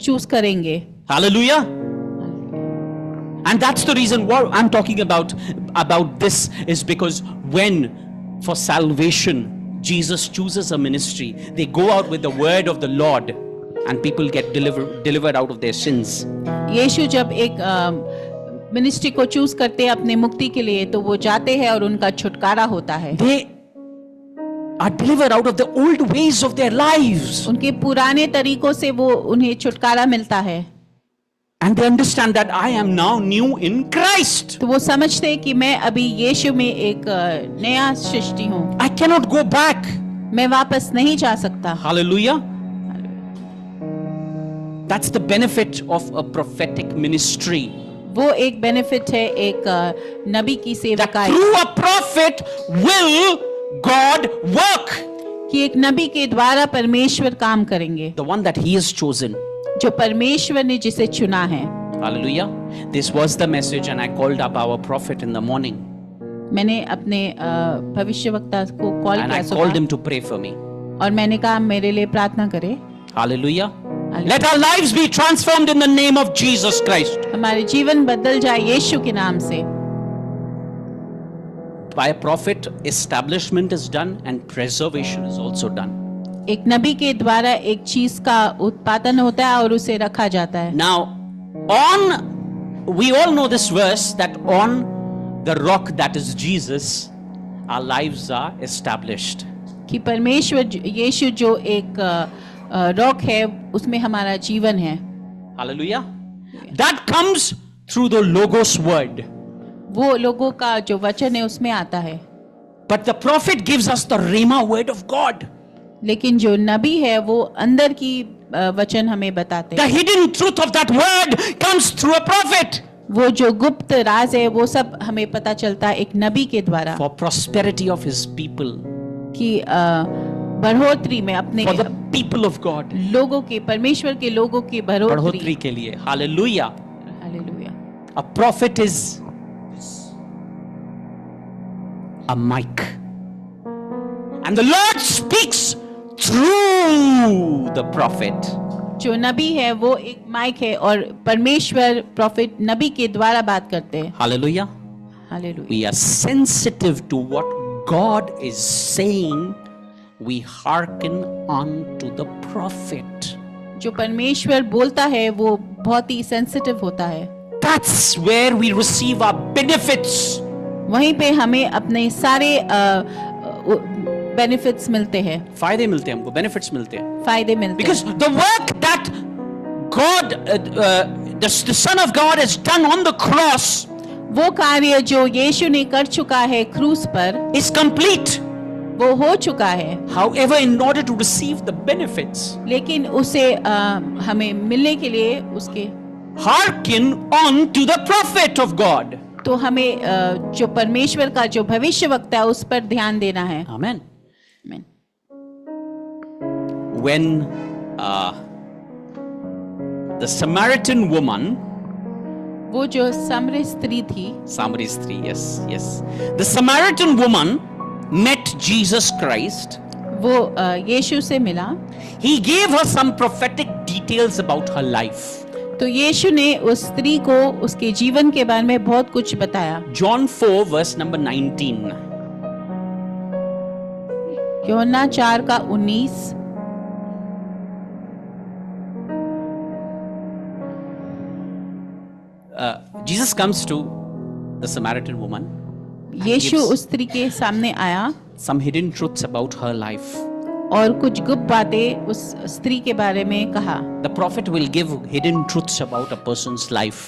चूज करेंगे। Hallelujah. And that's the reason what I'm talking about this is because when for salvation Jesus chooses a ministry, they go out with the word of the Lord and people get delivered out of their sins. यीशु जब एक ministry को choose करते हैं अपने मुक्ति के लिए, तो वो जाते हैं और उनका छुटकारा होता है। They are delivered out of the old ways of their lives. उनके पुराने तरीकों से वो उन्हें छुटकारा मिलता है। And they understand that I am now new in Christ. तो वो समझते हैं कि मैं अभी यीशु में एक नया सृष्टि हूँ, I cannot go back. मैं वापस नहीं जा सकता। Hallelujah. That's the benefit of a prophetic ministry. वो एक बेनिफिट है एक नबी की That सेवकाई, through a prophet will God work. कि एक नबी के द्वारा परमेश्वर काम करेंगे, The one that he has chosen. जो परमेश्वर ने जिसे चुना है। Hallelujah. This was the message and I called up our prophet in the morning. मैंने अपने भविष्यवक्ता को कॉल And I किया called सुबह him to pray for me. और मैंने कहा मेरे लिए प्रार्थना करे। Hallelujah. Let our lives be transformed in the name of Jesus Christ. हमारे जीवन बदल जाए यीशु के नाम से। By a prophet, establishment is done and preservation is also done. एक नबी के द्वारा एक चीज का उत्पादन होता है और उसे रखा जाता है। Now, we all know this verse that on the rock that is Jesus, our lives are established. कि परमेश्वर यीशु जो एक रॉक है उसमें हमारा जीवन है। Hallelujah. That comes through the Logos word. वो लोगों का जो वचन है उसमें आता है। But the prophet gives us the Rhema word of God. लेकिन जो नबी है वो अंदर की वचन हमें बताते The हैं। hidden truth of that word comes through a prophet. वो जो गुप्त राज है वो सब हमें पता चलता है एक नबी के द्वारा। For prosperity of his people. कि बढ़ोतरी में अपने For the people of God. लोगों के परमेश्वर के लोगों की बढ़ोतरी बढ़ोतरी। के लिए. Hallelujah. Hallelujah. A prophet is a mic. And the Lord speaks through the prophet. जो नबी है वो एक माइक है और परमेश्वर प्रॉफिट नबी के द्वारा बात करते हैं। Hallelujah. Hallelujah. We are sensitive to what God is saying. We hearken on to the prophet. जो परमेश्वर बोलता है वो बहुत ही सेंसिटिव होता है। That's where we receive our benefits. वहीं पे हमें अपने सारे बेनिफिट्स मिलते हैं, फायदे मिलते हैं हमको, benefits मिलते हैं. फायदे मिलते Because हैं। the work that God, the Son of God has done on the cross वो कार्य जो यीशु ने कर चुका है क्रूस पर is complete. वो हो चुका है। However, in order to receive the benefits, लेकिन उसे हमें मिलने के लिए उसके hearken on to the prophet of God. तो हमें जो परमेश्वर का जो भविष्यवक्ता है उस पर ध्यान देना है। Amen. आमीन। When the Samaritan woman, वो जो सामरी स्त्री थी, yes. The Samaritan woman met Jesus Christ. वो यीशु से मिला। He gave her some prophetic details about her life. तो यीशु ने उस स्त्री को उसके जीवन के बारे में बहुत कुछ बताया। John 4 verse number 19. यूहन्ना 4 का 19। Jesus comes to the Samaritan woman. Yeshu gives उस स्त्री के सामने आया some hidden truths about her life. और कुछ गुप्त बातें उस स्त्री के बारे में कहा। The prophet will give hidden truths about a person's life.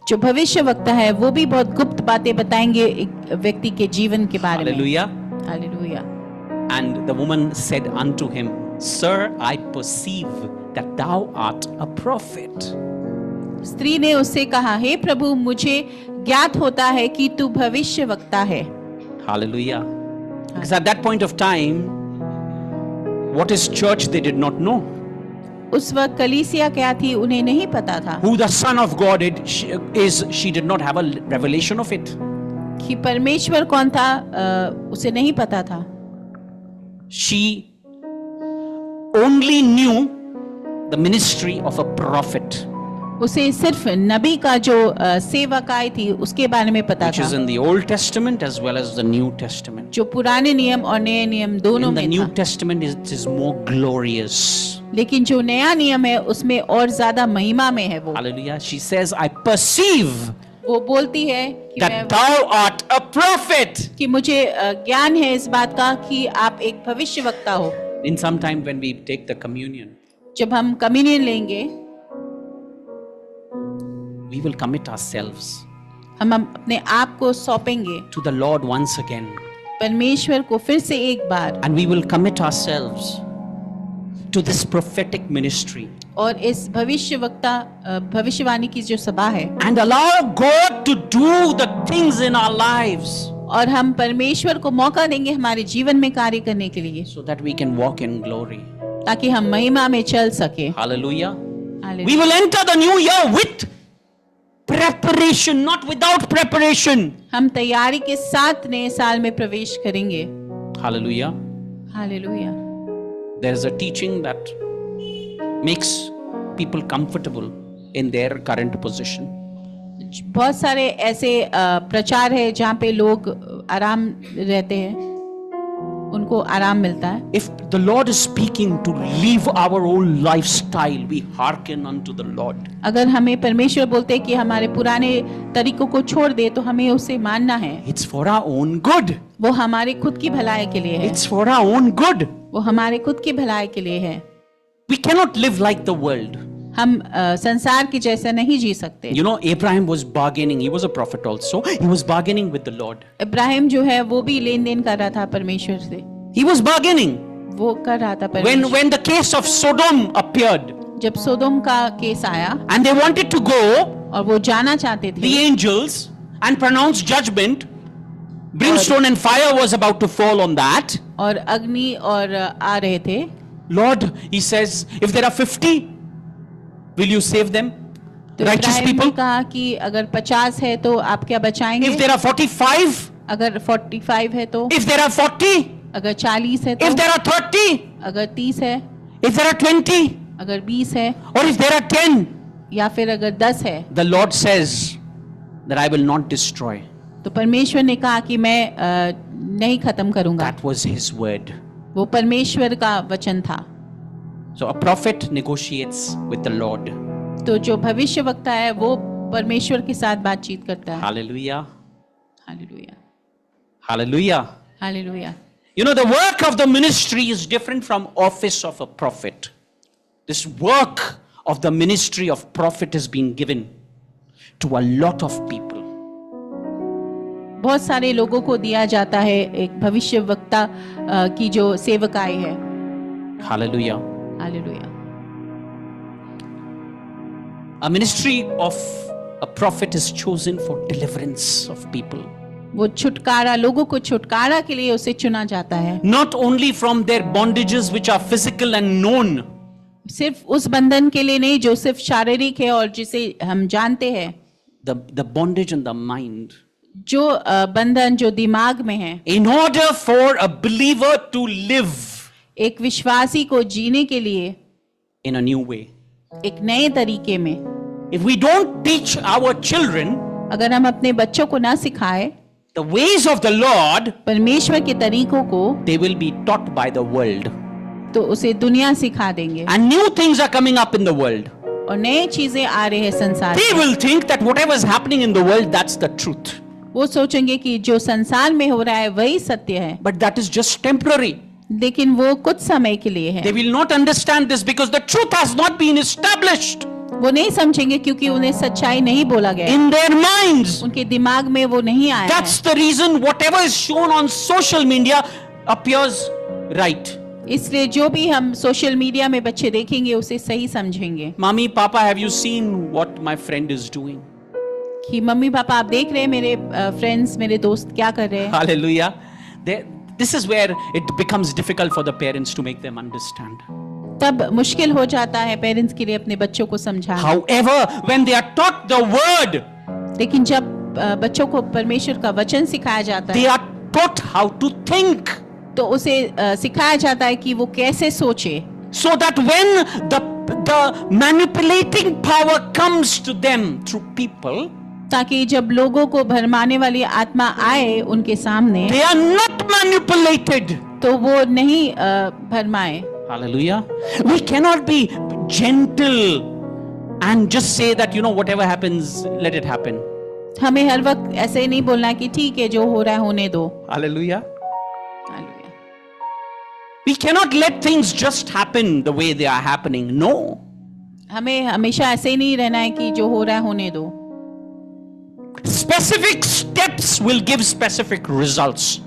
जो भविष्यवक्ता है वो भी बहुत गुप्त बातें बताएंगे एक व्यक्ति के जीवन के बारे में। Hallelujah. Hallelujah. And the woman said unto him, Sir, I perceive that thou art a prophet. स्त्री ने उससे कहा, हे प्रभु, मुझे ज्ञात होता है कि तू भविष्यवक्ता है। Hallelujah. Because at that point of time, what is church they did not know. उस वक्त कलीसिया क्या थी उन्हें नहीं पता था। Who the Son of God is, she did not have a revelation of it. कि परमेश्वर कौन था उसे नहीं पता था। She only knew the ministry of a prophet, उसे सिर्फ नबी का जो सेवकाई थी उसके बारे में पता which is था, in the Old Testament as well as the New Testament. जो पुराने नियम और नए नियम दोनों In the में New था। Testament, it is more glorious. लेकिन जो नया नियम है उसमें और ज्यादा महिमा में है वो। Hallelujah. She says, I perceive वो बोलती है कि that thou art a prophet. कि मुझे ज्ञान है इस बात का कि आप एक भविष्यवक्ता हो। In some time when we take the communion, जब हम कम्युनियन लेंगे we will commit ourselves हम अपने आप को सौंपेंगे to the Lord once again. परमेश्वर को फिर से एक बार, And we will commit ourselves to this prophetic ministry. और इस भविष्यवाणी की जो सभा है, And allow God to do the things in our lives और हम परमेश्वर को मौका देंगे हमारे जीवन में कार्य करने के लिए, so that we can walk in glory. ताकि हम महिमा में चल सके। Hallelujah. Hallelujah. We will enter the new year with preparation, not without preparation. हम तैयारी के साथ नए साल में प्रवेश करेंगे। Hallelujah. Hallelujah. There is a teaching that makes people comfortable in their current position. बहुत सारे ऐसे प्रचार है जहाँ पे लोग आराम रहते हैं, उनको आराम मिलता है. If the Lord is speaking to leave our old lifestyle, we hearken unto the Lord. अगर हमें परमेश्वर बोलते हैं कि हमारे पुराने तरीकों को छोड़ दे तो हमें उसे मानना है. It's for our own good. वो हमारे खुद की भलाई के लिए है. It's for our own good. वो हमारे खुद की भलाई के लिए है. We cannot live like the world. हम संसार के जैसा नहीं जी सकते. You know, Abraham was bargaining. He was a prophet also. He was bargaining with the Lord. Ibrahim जो है वो भी लेन देन कर रहा था परमेश्वर से. He was bargaining. वो कर रहा था परमेश्वर. When the case of Sodom appeared, जब सोदोम का केस आया and they wanted to go, और वो जाना चाहते थे, the angels, and pronounce judgment, brimstone and fire was about to fall on that. और अग्नि और आ रहे थे. Lord, he says, if there are 50, will you save them? तो Righteous इब्राहिम ने people. कहा कि अगर 50 है तो आप क्या बचाएंगे? If there are 45, अगर 45 है तो, if there are 40, अगर 40 है तो, if there are 30, अगर 30 है, if there are 20, अगर 20 है, or if there are 10, या फिर अगर 10 है, the Lord says that I will not destroy. तो परमेश्वर ने कहा कि मैं नहीं खत्म करूंगा. That was his word. वो परमेश्वर का वचन था. So a prophet negotiates with the Lord. तो जो भविष्यवक्ता है वो परमेश्वर के साथ बातचीत करता है. Hallelujah. Hallelujah, Hallelujah. Hallelujah. You know, the work of the ministry is different from office of a prophet. This work of the ministry of prophet is being given to a lot of people. बहुत सारे लोगों को दिया जाता है एक भविष्यवक्ता की जो सेवकाई है. Hallelujah. Hallelujah. A ministry of a prophet is chosen for deliverance of people. वो छुटकारा, लोगों को छुटकारा के लिए उसे चुना जाता है. Not only from their bondages which are physical and known, सिर्फ उस बंधन के लिए नहीं जो सिर्फ शारीरिक है और जिसे हम जानते हैं. the bondage in the mind. जो बंधन जो दिमाग में है. In order for a believer to live एक विश्वासी को जीने के लिए in a new way. एक नए तरीके में. If we don't teach our children अगर हम अपने बच्चों को ना सिखाए the ways of the Lord, परमेश्वर के तरीकों को, they will be taught by the world. तो उसे दुनिया सिखा देंगे. And new things are coming up in the world. और नए चीजें आ रहे हैं संसार They में. will think that whatever is happening in the world, that's the truth. वो सोचेंगे कि जो संसार में हो रहा है वही सत्य है. But that is just temporary. लेकिन वो कुछ समय के लिए है. They will not understand this because the truth has not been established वो नहीं समझेंगे क्योंकि उन्हें सच्चाई नहीं बोला गया. in their minds. उनके दिमाग में वो नहीं आया That's है. the reason whatever is shown on social media appears right. इसलिए जो भी हम सोशल मीडिया में बच्चे देखेंगे उसे सही समझेंगे. Mommy, Papa, have you seen what my friend is doing? कि मम्मी पापा आप देख रहे हैं मेरे फ्रेंड्स, मेरे दोस्त क्या कर रहे हैं. Hallelujah. This is where it becomes difficult for the parents to make them understand. तब मुश्किल हो जाता है पेरेंट्स के लिए अपने बच्चों को समझाना. However, when they are taught the word, लेकिन जब बच्चों को परमेश्वर का वचन सिखाया जाता they है are taught how to think, तो उसे सिखाया जाता है कि वो कैसे सोचे, so that when the manipulating power comes to them through people, ताकि जब लोगों को भरमाने वाली आत्मा आए उनके सामने they are not manipulated. तो वो नहीं भरमाए. Hallelujah. We cannot be gentle and just say that, you know, whatever happens, let it happen. हमें हर वक्त ऐसे नहीं बोलना कि ठीक है जो हो रहा है होने दो. Hallelujah. Hallelujah. We cannot let things just happen the way they are happening. No. हमें हमेशा ऐसे ही नहीं रहना है कि जो हो रहा है होने दो. Specific steps will give specific results.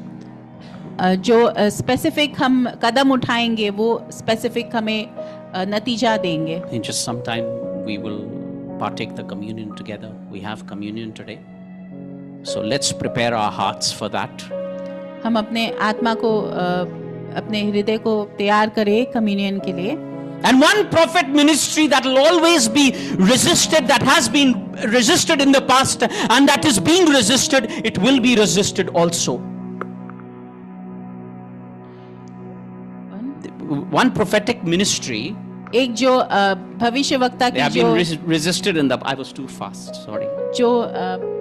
जो स्पेसिफिक हम कदम उठाएंगे वो स्पेसिफिक हमें नतीजा देंगे. In just some time we will partake the communion together. We have communion today. So let's prepare our hearts for that. हम अपने आत्मा को अपने हृदय को तैयार करें कम्युनियन के लिए. And one prophet ministry that will always be resisted, that has been resisted in the past and that is being resisted, it will be resisted also. One prophetic ministry एक जो भविष्यवक्ता They की have जो been resisted in the. I was too fast. Sorry. जो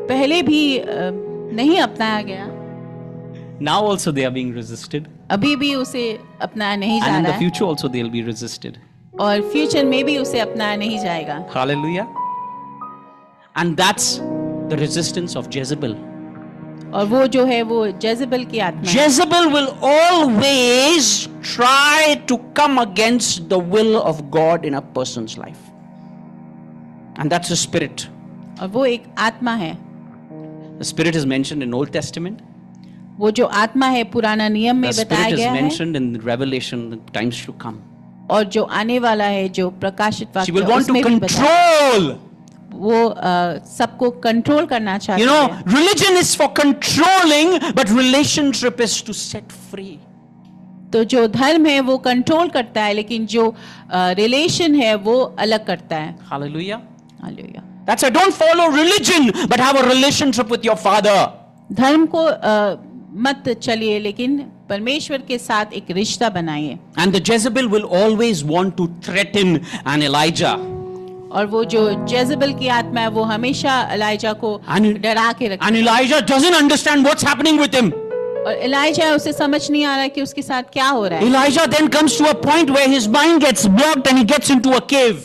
पहले भी नहीं अपनाया गया, Now also they are being resisted, अभी भी उसे अपनाया नहीं जा and in रहा the है, future also they'll be resisted. और फ्यूचर में भी उसे अपनाया नहीं जाएगा. Hallelujah. And that's the resistance of Jezebel. और वो जो है वो जेजेबेल की आत्मा है. Jezebel will always try to come against the will of God in a person's life. And that's a spirit. और वो एक आत्मा है. The spirit is mentioned in Old Testament. वो जो आत्मा है पुराना नियम में The बताया spirit is गया है, mentioned in Revelation, the times to come. और जो आने वाला है जो प्रकाशित She वाक्य will want to उसमें भी बताया. control. वो सबको कंट्रोल करना चाहती You know, है. religion is for controlling, but relationship is to set free. तो जो धर्म है वो कंट्रोल करता है, लेकिन जो रिलेशन है वो अलग करता है. Hallelujah. Hallelujah. That's why don't follow religion, but have a relationship with your Father. धर्म को मत चलिए, लेकिन परमेश्वर के साथ एक रिश्ता बनाइए. And the Jezebel will always want to threaten an Elijah. और वो जो जेजेबेल की आत्मा है वो हमेशा एलाइजा को And- डरा के रखती And Elijah doesn't understand what's happening with him. है. और एलाइजा उसे समझ नहीं आ रहा कि उसके साथ क्या हो रहा है. Elijah then comes to a point where his mind gets blocked and he gets into a cave.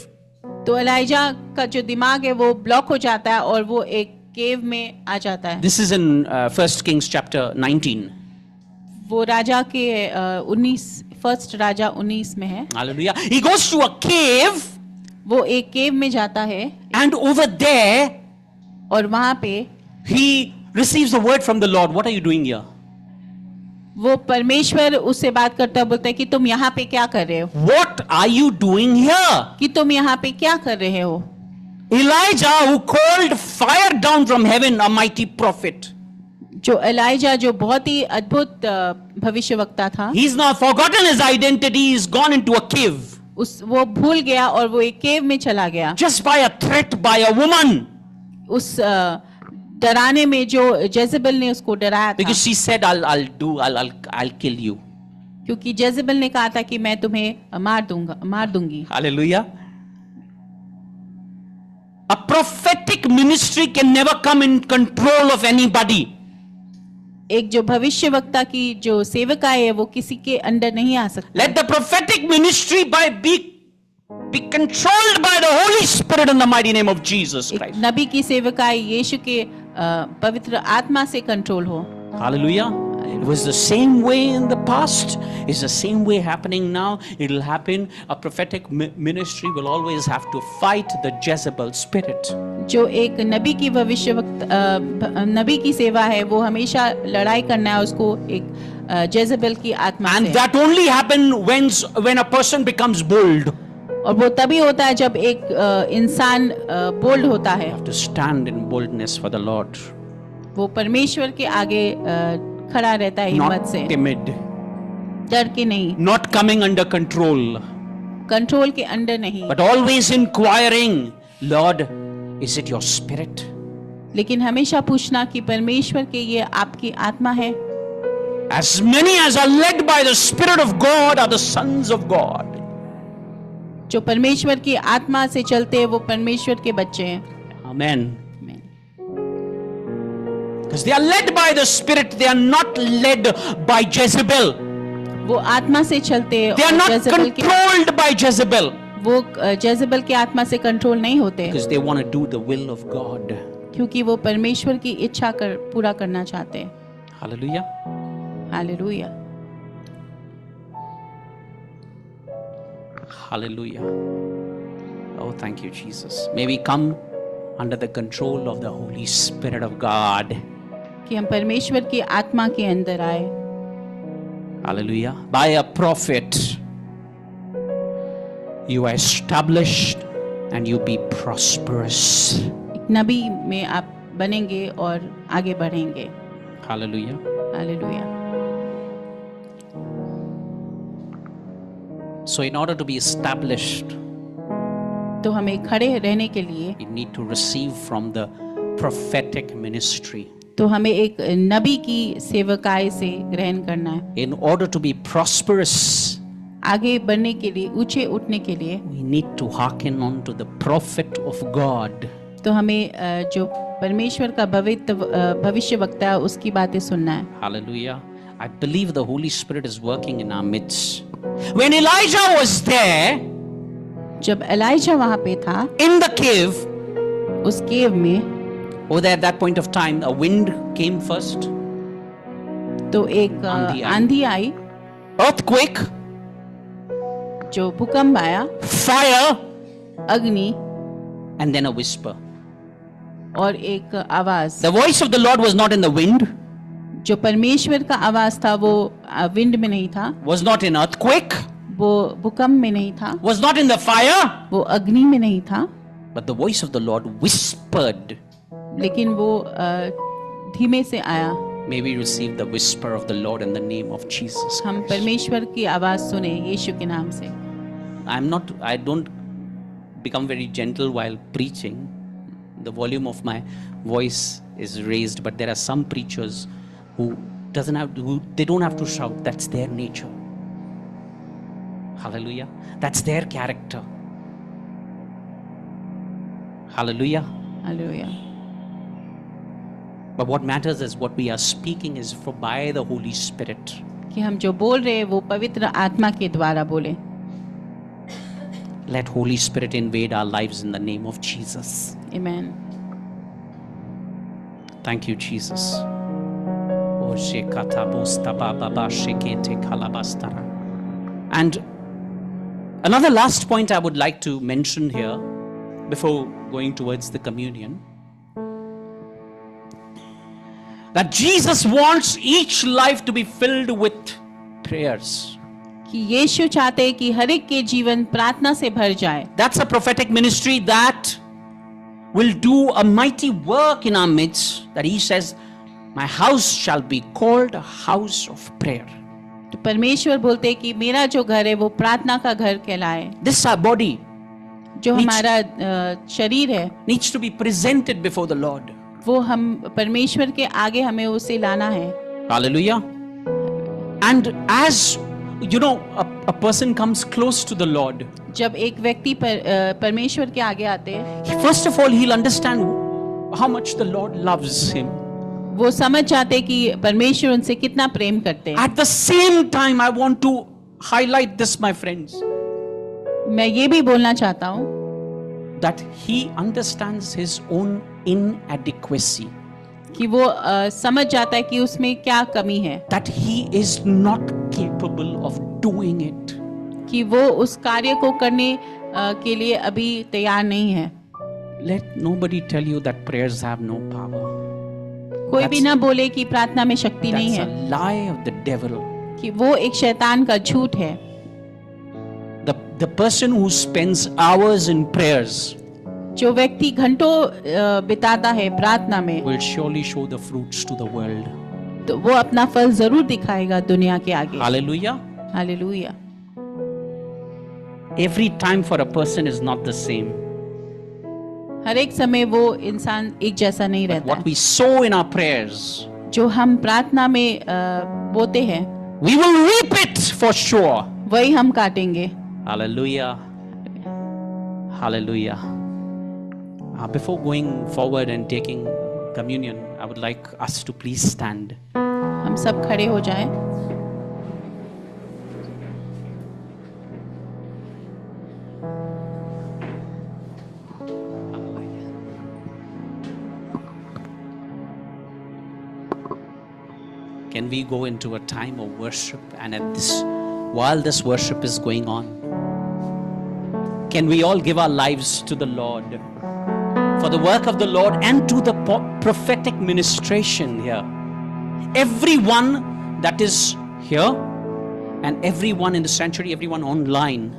तो एलाइजा का जो दिमाग है वो ब्लॉक हो जाता है और वो एक केव में आ जाता है. This is in 1 Kings chapter 19. वो राजा के 1 राजा 19 में है. Hallelujah. He goes to a cave, वो एक केव में जाता है and over there और वहां पे he receives the word from the Lord. What are you doing here? वो परमेश्वर उससे बात करता है, बोलता है कि तुम यहाँ पे क्या कर रहे हो. What are you doing here? कि तुम यहाँ पे क्या कर रहे हो. Elijah, who called fire down from heaven, a mighty prophet. जो एलाइजा जो बहुत ही अद्भुत भविष्यवक्ता था, He's now forgotten his identity. He's gone into a cave वो भूल गया और वो एक केव में चला गया. just by a threat by a woman. उस डराने में जो जेजेबेल ने उसको डराया था, Because she said, I'll kill you. क्योंकि जेजेबेल ने कहा था कि मैं तुम्हें मार दूंगी. Hallelujah. A prophetic ministry can never come in control of anybody. एक जो भविष्यवक्ता की जो सेवका है वो किसी के अंडर नहीं आ सकता. Let the prophetic ministry be controlled by the Holy Spirit in the mighty name of Jesus एक Christ. नबी की सेवकाई यीशु के पवित्र आत्मा से कंट्रोल हो. Hallelujah. It was the same way in the past. It's the same way happening now. It will happen. A prophetic ministry will always have to fight the Jezebel spirit. जो एक नबी की नबी की सेवा है वो हमेशा लड़ाई करना है उसको एक जेजेबेल की आत्मा And से. that only happens when a person becomes bold. और वो तभी होता है जब एक इंसान बोल्ड होता है. You have to stand in boldness for the Lord. वो परमेश्वर के आगे खड़ा रहता है हिम्मत Not से, timid. डर के नहीं, Not coming under control. Control के अंडर नहीं, But always inquiring, Lord, is it your spirit? लेकिन हमेशा पूछना कि परमेश्वर के ये आपकी आत्मा है. As many as are led by the Spirit of God are the sons of God. जो परमेश्वर की आत्मा से चलते हैं वो परमेश्वर के बच्चे हैं. Amen. Because they are led by the Spirit, they are not led by Jezebel. वो आत्मा से चलते हैं They are और not जेजेबेल के controlled by Jezebel. वो जेजेबेल के आत्मा से कंट्रोल नहीं होते, Because they want to do the will of God. क्योंकि वो परमेश्वर की इच्छा पूरा करना चाहते हैं. Hallelujah. Hallelujah. Hallelujah. Oh, thank you, Jesus. May we come under the control of the Holy Spirit of God. कि हम परमेश्वर की आत्मा के अंदर आए. Hallelujah. By a prophet, you are established and you be prosperous. एक नबी में आप बनेंगे और आगे बढ़ेंगे. Hallelujah. Hallelujah. So, in order to be established, तो हमें खड़े रहने के लिए you need to receive from the prophetic ministry. तो हमें एक नबी की सेवकाई से ग्रहण करना है. In order to be prosperous, आगे बढ़ने के लिए, ऊंचे उठने के लिए, we need to hearken on to the prophet of God. तो हमें जो परमेश्वर का भविष्य वक्ता है उसकी बातें सुनना है. Hallelujah. I believe the Holy Spirit is working in our midst. When Elijah was there जब एलाइजा वहां पे था in the cave, उस केव में, over there at that point of time, a wind came first, तो एक आंधी आई, earthquake, जो भूकंप आया, fire, अग्नि and then a whisper. और एक आवाज. The voice of the Lord was not in the wind, जो परमेश्वर का आवाज था वो विंड में नहीं था, was not in earthquake, वो भूकंप में नहीं था, was not in the fire, वो अग्नि में नहीं था, but the voice of the Lord whispered. लेकिन वो धीमे से आया. May we receive the whisper of the Lord in the name of Jesus हम Christ. परमेश्वर की आवाज सुने यीशु के नाम से. I don't become very gentle while preaching. The volume of my voice is raised, but there are some preachers who they don't have to shout. That's their nature. Hallelujah. That's their character. Hallelujah. Hallelujah. But what matters is what we are speaking is for by the Holy Spirit. कि हम जो बोल रहे हैं वो पवित्र आत्मा के द्वारा बोले. Let Holy Spirit invade our lives in the name of Jesus. Amen. Thank you, Jesus. And another last point I would like to mention here before going towards the communion, that Jesus wants each life to be filled with prayers. कि यीशु चाहते हैं कि हर एक के जीवन प्रार्थना से भर जाए. That's a prophetic ministry that will do a mighty work in our midst, that he says, my house shall be called a house of prayer. तो परमेश्वर बोलते हैं कि मेरा जो घर है वो प्रार्थना का घर कहलाए. This our body जो Needs- हमारा शरीर है needs to be presented before the Lord. वो हम परमेश्वर के आगे हमें उसे लाना है. Hallelujah. And as you know, a person comes close to the Lord, जब एक व्यक्ति परमेश्वर के आगे आते हैं, first of all he'll understand how much the Lord loves him. वो समझ जाते हैं कि परमेश्वर उनसे कितना प्रेम करते हैं. At the same time, I want to highlight this, my friends, मैं ये भी बोलना चाहता हूँ that he understands his own inadequacy, कि वो समझ जाता है कि उसमें क्या कमी है, that he is not capable of doing it. कि वो उस कार्य को करने के लिए अभी तैयार नहीं है. Let nobody tell you that prayers have no power. कोई भी ना बोले कि प्रार्थना में शक्ति नहीं That's है, a lie of the devil. कि वो एक शैतान का झूठ है. The person who spends hours in prayers जो व्यक्ति घंटों बिताता है प्रार्थना में, will surely show the fruits to the world. तो वो अपना फल जरूर दिखाएगा दुनिया के आगे. Hallelujah. Hallelujah. Every time for a person is not the same. हर एक समय वो इंसान एक जैसा नहीं रहता What है. we sow in our prayers, जो हम प्रार्थना में बोते हैं we will reap it for sure. वही हम काटेंगे. Hallelujah. Hallelujah. Before going forward and taking communion, I would like us to please stand. हम सब खड़े हो जाएं. Can we go into a time of worship, and while this worship is going on, can we all give our lives to the Lord for the work of the Lord and to the prophetic ministration here? Everyone that is here and everyone in the sanctuary, everyone online,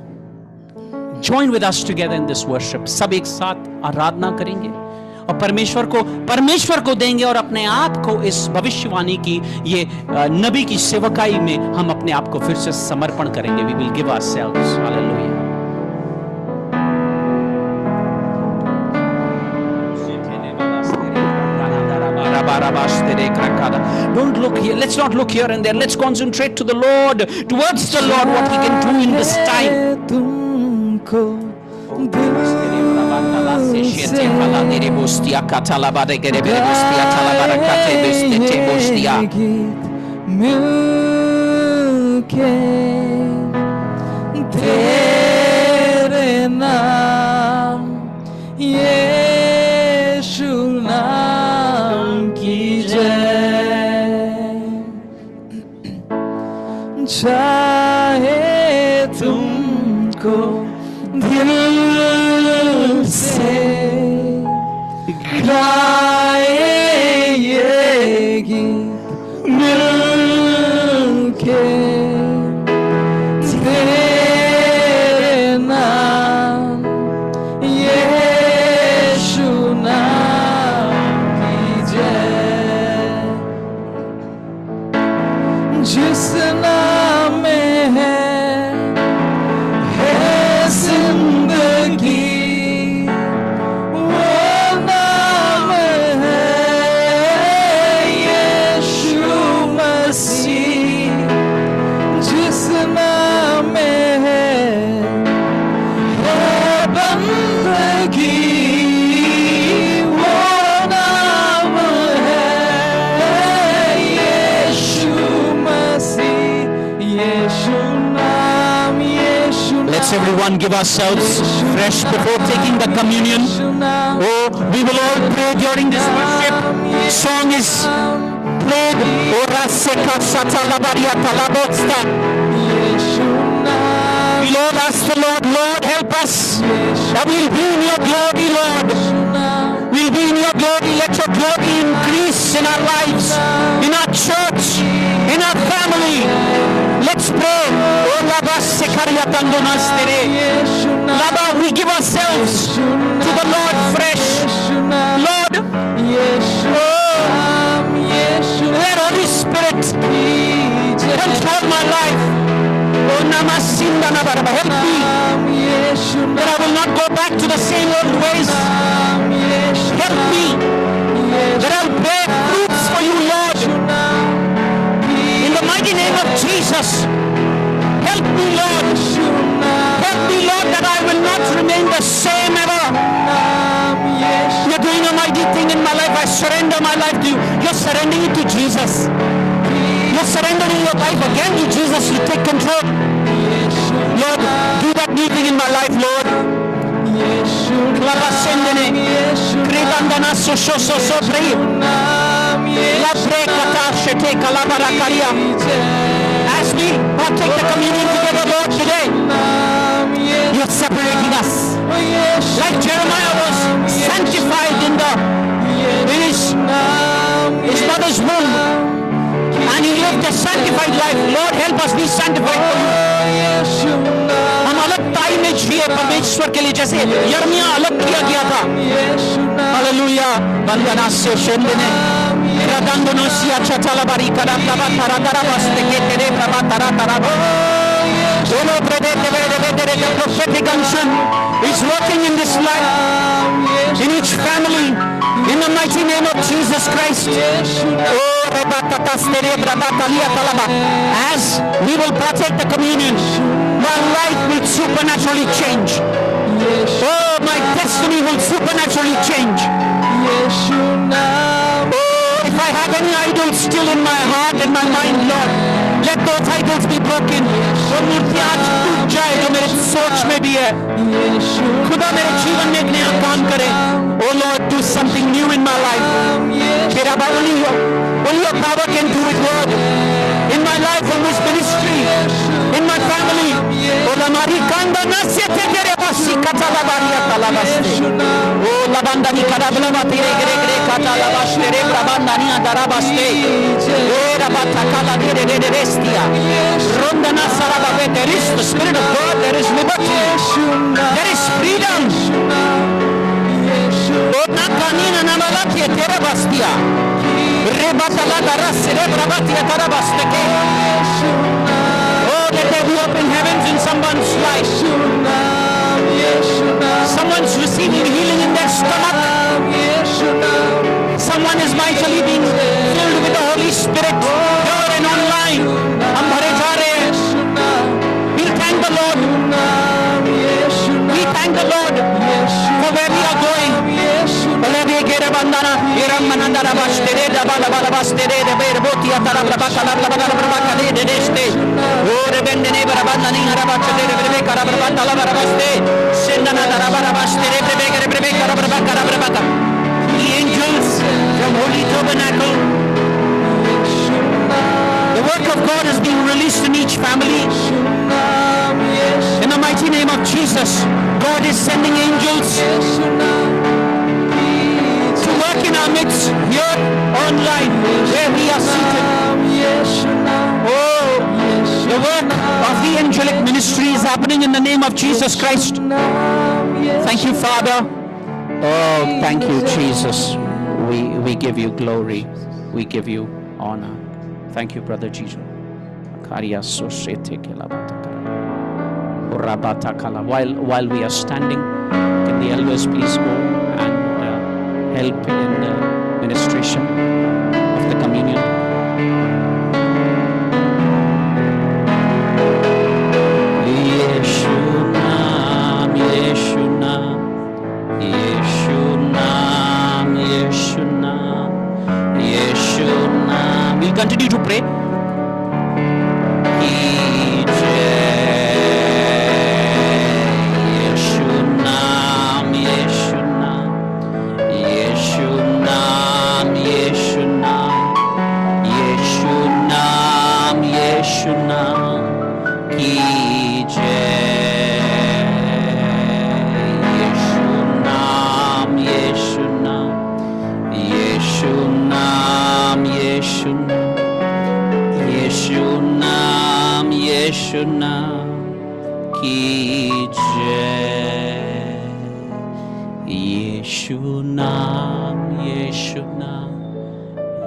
join with us together in this worship. सब एक साथ आराधना करेंगे और परमेश्वर को देंगे और अपने आप को इस भविष्यवाणी की ये नबी की सेवकाई में हम अपने आप को फिर से समर्पण करेंगे. We will give ourselves. Hallelujah. Don't look here. Let's not look here and there. Let's concentrate to the Lord, towards the Lord, what He can do in this time. तेरे नाम यीशु नाम की जय चाहे तुमको दिल से गाए ये गीत मिलके जिस नाम में है जिंदगी वो नाम है यीशु मसीह जिस नाम में है बंदगी वो नाम है यीशु Let's everyone give ourselves fresh before taking the communion. Oh, we will all pray during this worship. Song is played. We'll all ask the Lord, Lord, help us. That we'll be in your glory, Lord. We'll be in your glory. Let your glory increase in our lives, in our church, in our family. Let's pray. Oh, Laba, we give ourselves to the Lord fresh. Lord, let Holy Spirit control my life. Oh, Namasinda Nabaraba, help me that I will not go back to the same old ways. Help me that I'll bear fruits for you, Lord. In the mighty name of Jesus, help me, Lord. Help me, Lord, that I will not remain the same ever. You're doing a mighty thing in my life. I surrender my life to you. You're surrendering it to Jesus. You're surrendering your life again to Jesus. You take control. Lord, do that new thing in my life, Lord. As we partake the communion together, Lord, today, you're separating us. Like Jeremiah was sanctified in his mother's womb, and he lived a sanctified life. Lord, help us be sanctified for you. हम अलग time में जिए परमेश्वर के लिए, जैसे यर्मिया अलग किया गया था. हालेलुया. वंदना से शेंदने radando sia chatalabari karababa taradarabaste ke tere prabha taradara. Solo predete vedere the prophetic unction is working in this life, in each family, in the mighty name of Jesus Christ. As we will partake the communion, my life will supernaturally change. Oh, my destiny will supernaturally change. Oh, if I have any idols still in my heart and my mind, Lord, let those idols be broken. वो मूर्ति आज टूट जाए जो मेरे सोच में भी है. खुदा मेरे जीवन में एक नया काम करे. Oh Lord, do something new in my life. Only your power can do it, Lord. In my life, in this ministry, in my family. Oh, la maricanda nasiete tere basi katala baria talabaste. Oh, la banda ni kadabla batire gre katala baste re brabanda ni adarabaste. Oh, rabata kala de restia. Ronda nasara babe. There is the Spirit of God. There is liberty. There is freedom. Oh, nakanina namalati tere bastia. Rebatala darase re brabatia tarabaste. Oh, let there be open heavens in someone's life. Someone's receiving healing in their stomach. Someone is mightily being filled with the Holy Spirit, here and online. हम भरे जा रहे हैं. We thank the Lord. We thank the Lord for where we are going. Olebe gere bandana, iram manandara bastere, dabala bala bastere, deber botia tara brabaka la brabaka le dedeste. Ore bendene barabandani harabachete, deber kara brabaka la barabaste. Sendana dara barabastere, deber kara brabaka. The angels from Holy Tabernacle. The work of God is being released in each family. In the mighty name of Jesus, God is sending angels to work in our midst here online where we are seated. Oh, the work of the angelic ministry is happening in the name of Jesus Christ. Thank you, Father. Oh, thank you, Jesus. We give you glory. We give you honor. Thank you, Brother Jesus. While we are standing, can the elders please go and help in the ministration of the communion? Yeshu Nam, Yeshu Nam, Yeshu Nam, Yeshu Nam, Yeshu Nam. We'll continue to pray. Yeshu Nam ki jai. Yeshu Nam, Yeshu Nam,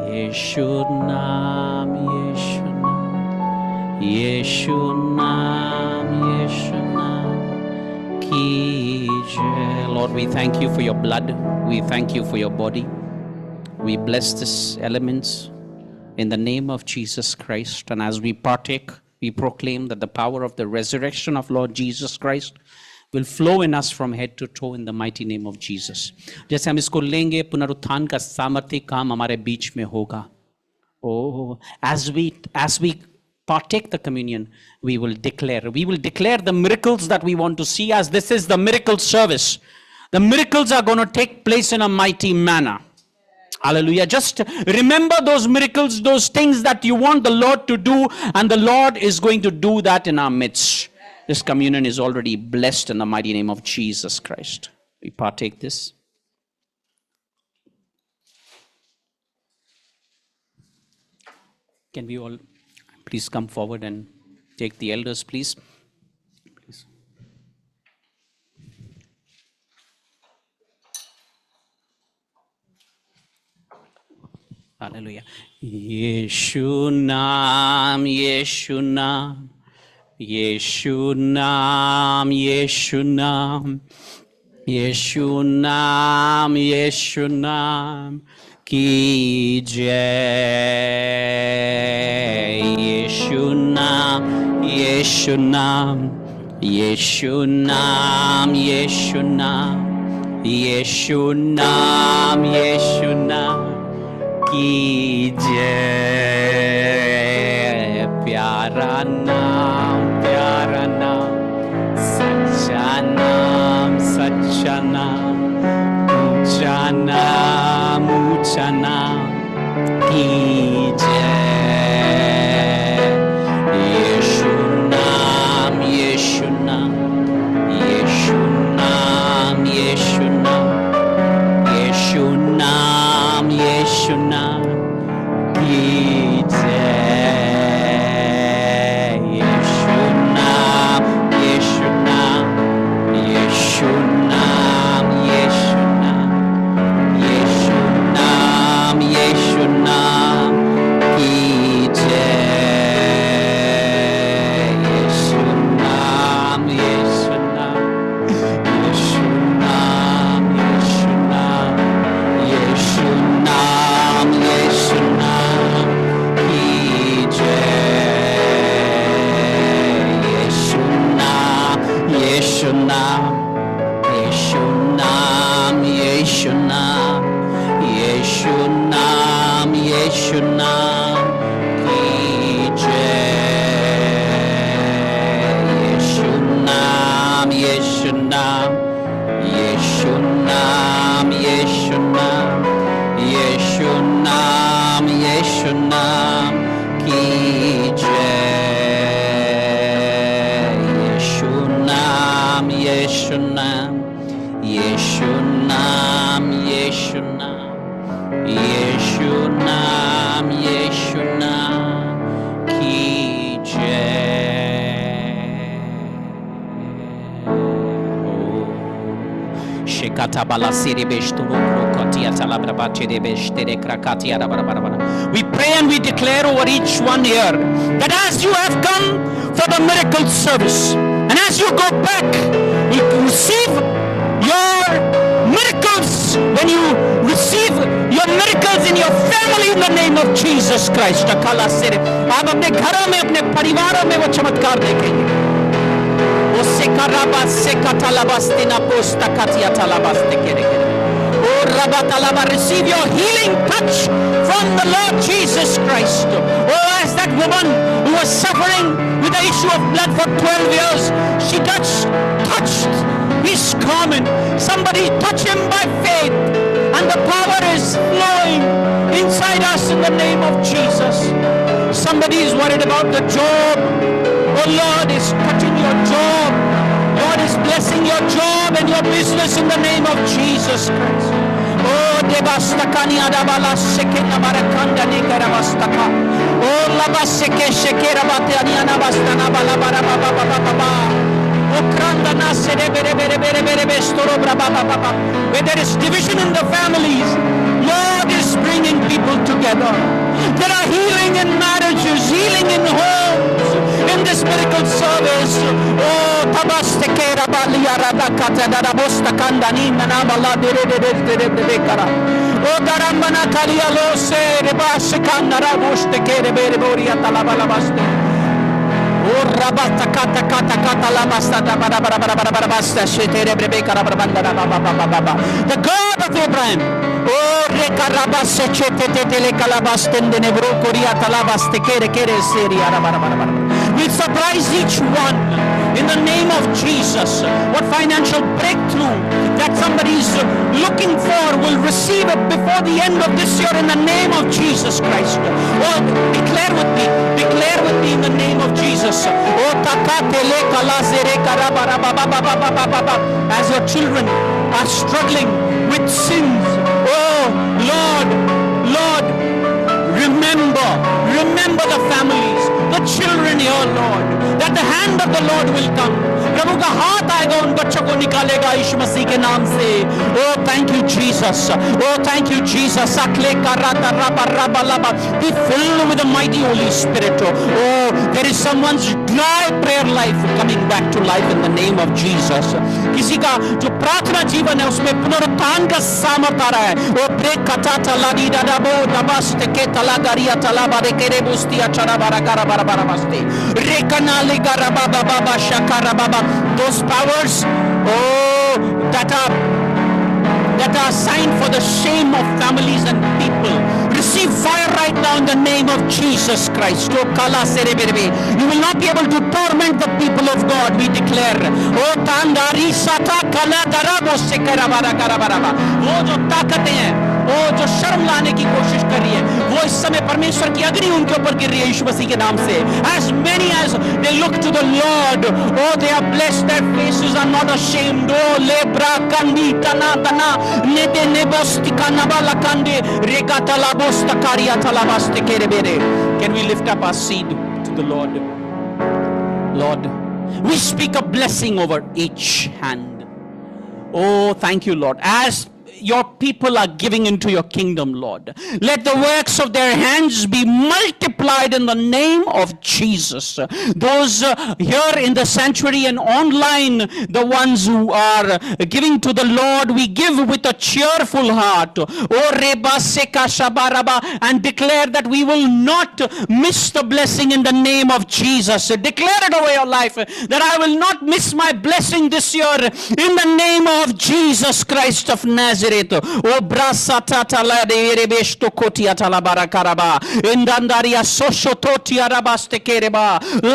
Yeshu Nam, Yeshu Nam, Yeshu Nam, Yeshu Nam ki jai. Lord, we thank you for your blood. We thank you for your body. We bless these elements in the name of Jesus Christ. And as we partake, we proclaim that the power of the resurrection of Lord Jesus Christ will flow in us from head to toe in the mighty name of Jesus. जैसे हम इसको लेंगे, पुनरुत्थान का सामर्थ्य काम हमारे बीच में होगा. Oh, as we partake the communion, we will declare the miracles that we want to see, as this is the miracle service. The miracles are going to take place in a mighty manner. Hallelujah. Just remember those miracles, those things that you want the Lord to do, and the Lord is going to do that in our midst. This communion is already blessed in the mighty name of Jesus Christ. We partake this. Can we all please come forward and take the elders, please? Please. Hallelujah. Yeshu Nam, Yeshu Nam, Yeshu Nam, Yeshu Nam, Yeshu Nam, Yeshu Nam ki jai. Yeshu Nam, Yeshu Nam, Yeshu Nam, Yeshu Nam, Yeshu Nam, Yeshu Nam की जय. प्यारा नाम, प्यारा नाम, सच्चा नाम, सच्चा नाम, ऊंचा नाम, ऊंचा नाम की जय. यीशु नाम, यीशु नाम, यीशु नाम, यीशु नाम, यीशु नाम, यीशु नाम की जय. यीशु नाम, यीशु नाम, यीशु नाम, यीशु नाम, यीशु नाम, यीशु नाम की जय. यीशु नाम, यीशु नाम, यीशु नाम, यीशु नाम, यीशु नाम, यीशु नाम की नाम की जय। यीशु नाम, यीशु नाम, यीशु नाम, यीशु नाम, यीशु नाम, यीशु नाम की Shekata bala siri beshtu katia talabra bachede beshtere krakatia rabarabara. We pray and we declare over each one here that as you have come for the miracle service and as you go back, you receive your miracles. When you receive your miracles in your family in the name of Jesus Christ, akala siri. आप अपने घरों में, अपने परिवारों में वो चमत्कार देखेंगे। Receive your healing touch from the Lord Jesus Christ. Oh, as that woman who was suffering with the issue of blood for 12 years, she touched his garment. Somebody touch him by faith, and the power is flowing inside us in the name of Jesus. Somebody is worried about the job. Oh, Lord is touching your job. God is blessing your job and your business in the name of Jesus Christ. Oh, devastakani adabala sekena barakanda nekarabastaka. Oh, labaseke shekera batani anabastana bala bara baba baba baba. Oh, kranda nasere bere bere bere bere bestoro baba baba. Where there is division in the families, Lord is bringing people together. There are healing in marriages, healing in homes, in this miracle service. Oh, tabastekera baliara bakata darabosta kandani manabala dere dere dere dere kara. Oh, daramana kalia lo se rebashe kandara bostekere bere boria talabala baste. Oh, rabata kata kata kata la basta da bara bara bara bara bara basta shetere brebe kara brabanda da baba baba baba. The God of Abraham. Oh, rekarabase chete tele kalabastende nebro koria talabaste kere kere seri ara bara bara bara. We surprise each one in the name of Jesus. What financial breakthrough that somebody is looking for will receive it before the end of this year in the name of Jesus Christ. Oh, declare with me in the name of Jesus. Oh, takatele kalazere karabara baba baba baba baba. As your children are struggling with sins, oh Lord, remember the families, the children here, Lord, that the hand of the Lord will come. प्रभु का हाथ आएगा उन बच्चों को निकालेगा यीशु मसीह के नाम से. Oh, thank you Jesus. Oh, thank you Jesus. Akle karata raba raba laba. Be filled with the mighty Holy Spirit. Oh, there is someone's dry prayer life coming back to life in the name of Jesus. किसी का जो प्रार्थना जीवन है उसमें पुनरुत्थान का सामर्थ आ रहा है. वो ब्रेक कथा तला दी दाबो दबास्ते के तला गरिया तला बारे केरे बुस्तिया चरा बारा करा बारा बारा बस्ते रेकना लेगा रबा बाबा बाशा करा बाबा. Those powers, oh, that are assigned for the shame of families and people, receive fire right now in the name of Jesus Christ. Oh, kala sereberebe. You will not be able to torment the people of God, we declare. Oh, tandari sata kala darabo sekara bara kara bara. वो जो ताकतें हैं, वो जो शर्म लाने की कोशिश कर रही है, वो इस समय परमेश्वर की अग्नि उनके ऊपर गिर रही है यीशु मसीह के नाम से. As many as they look to the Lord, oh, they are blessed. Their faces are not ashamed. Oh, lebra kandi tana tana nete nebosti kanabala kande regata labosta karia talabaste kerebere. Can we lift up our seed to the Lord? Lord, we speak a blessing over each hand. Oh, thank you, Lord. As your people are giving into your kingdom, Lord, let the works of their hands be multiplied in the name of Jesus. Those here in the sanctuary and online, the ones who are giving to the Lord, we give with a cheerful heart. Oh, Reba Seka Shabaraba, and declare that we will not miss the blessing in the name of Jesus. Declare it over your life that I will not miss my blessing this year in the name of Jesus Christ of Nazareth. Oh, brasa tatala de erebesto kotia talabara karaba. Indandaria so shototia rabaste kereba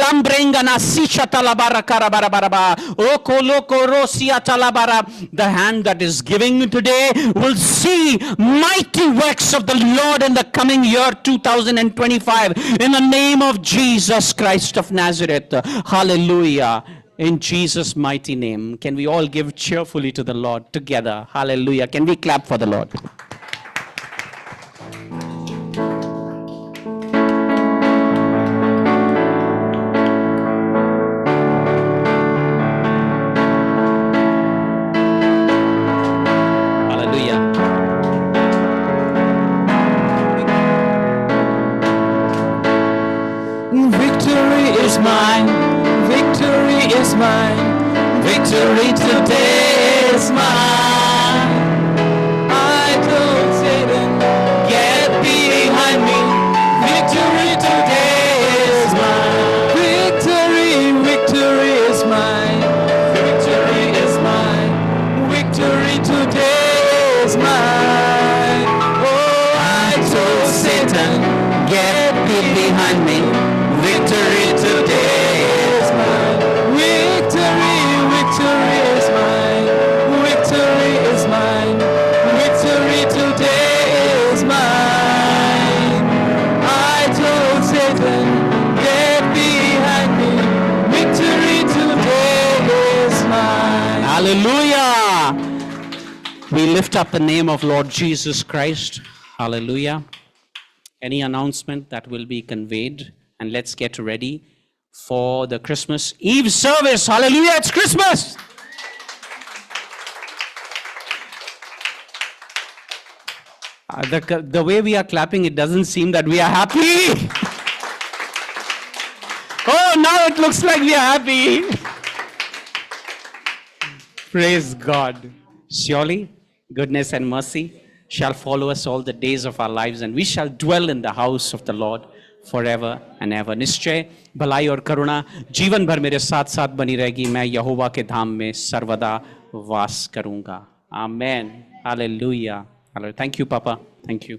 lambrenga na sicha talabara karabarabaraba okoloko rosia talabara. The hand that is giving today will see mighty works of the Lord in the coming year 2025 in the name of Jesus Christ of Nazareth. Hallelujah. In Jesus' mighty name, can we all give cheerfully to the Lord together? Hallelujah. Can we clap for the Lord? Hallelujah. Victory is mine. Victory is mine. Victory today is mine. I told Satan, get behind me. Victory today is mine. Victory, victory is mine. Victory is mine. Victory today is mine. Oh, I told Satan, get behind me. Victory today is mine. Victory, victory is mine. Victory is mine. Victory today is mine. I told Satan, get behind me. Victory today is mine. Hallelujah. We lift up the name of Lord Jesus Christ. Hallelujah. Any announcement that will be conveyed? And let's get ready for the Christmas Eve service. Hallelujah, it's Christmas. The way we are clapping, it doesn't seem that we are happy. Oh, now it looks like we are happy. Praise God. Surely, goodness and mercy shall follow us all the days of our lives, and we shall dwell in the house of the Lord forever and ever. निश्चय भलाई और करुणा जीवन भर मेरे साथ साथ बनी रहेगी. मैं यहोवा के धाम में सर्वदा वास करूंगा. Amen. Hallelujah. Hallelujah. Thank you, Papa. Thank you.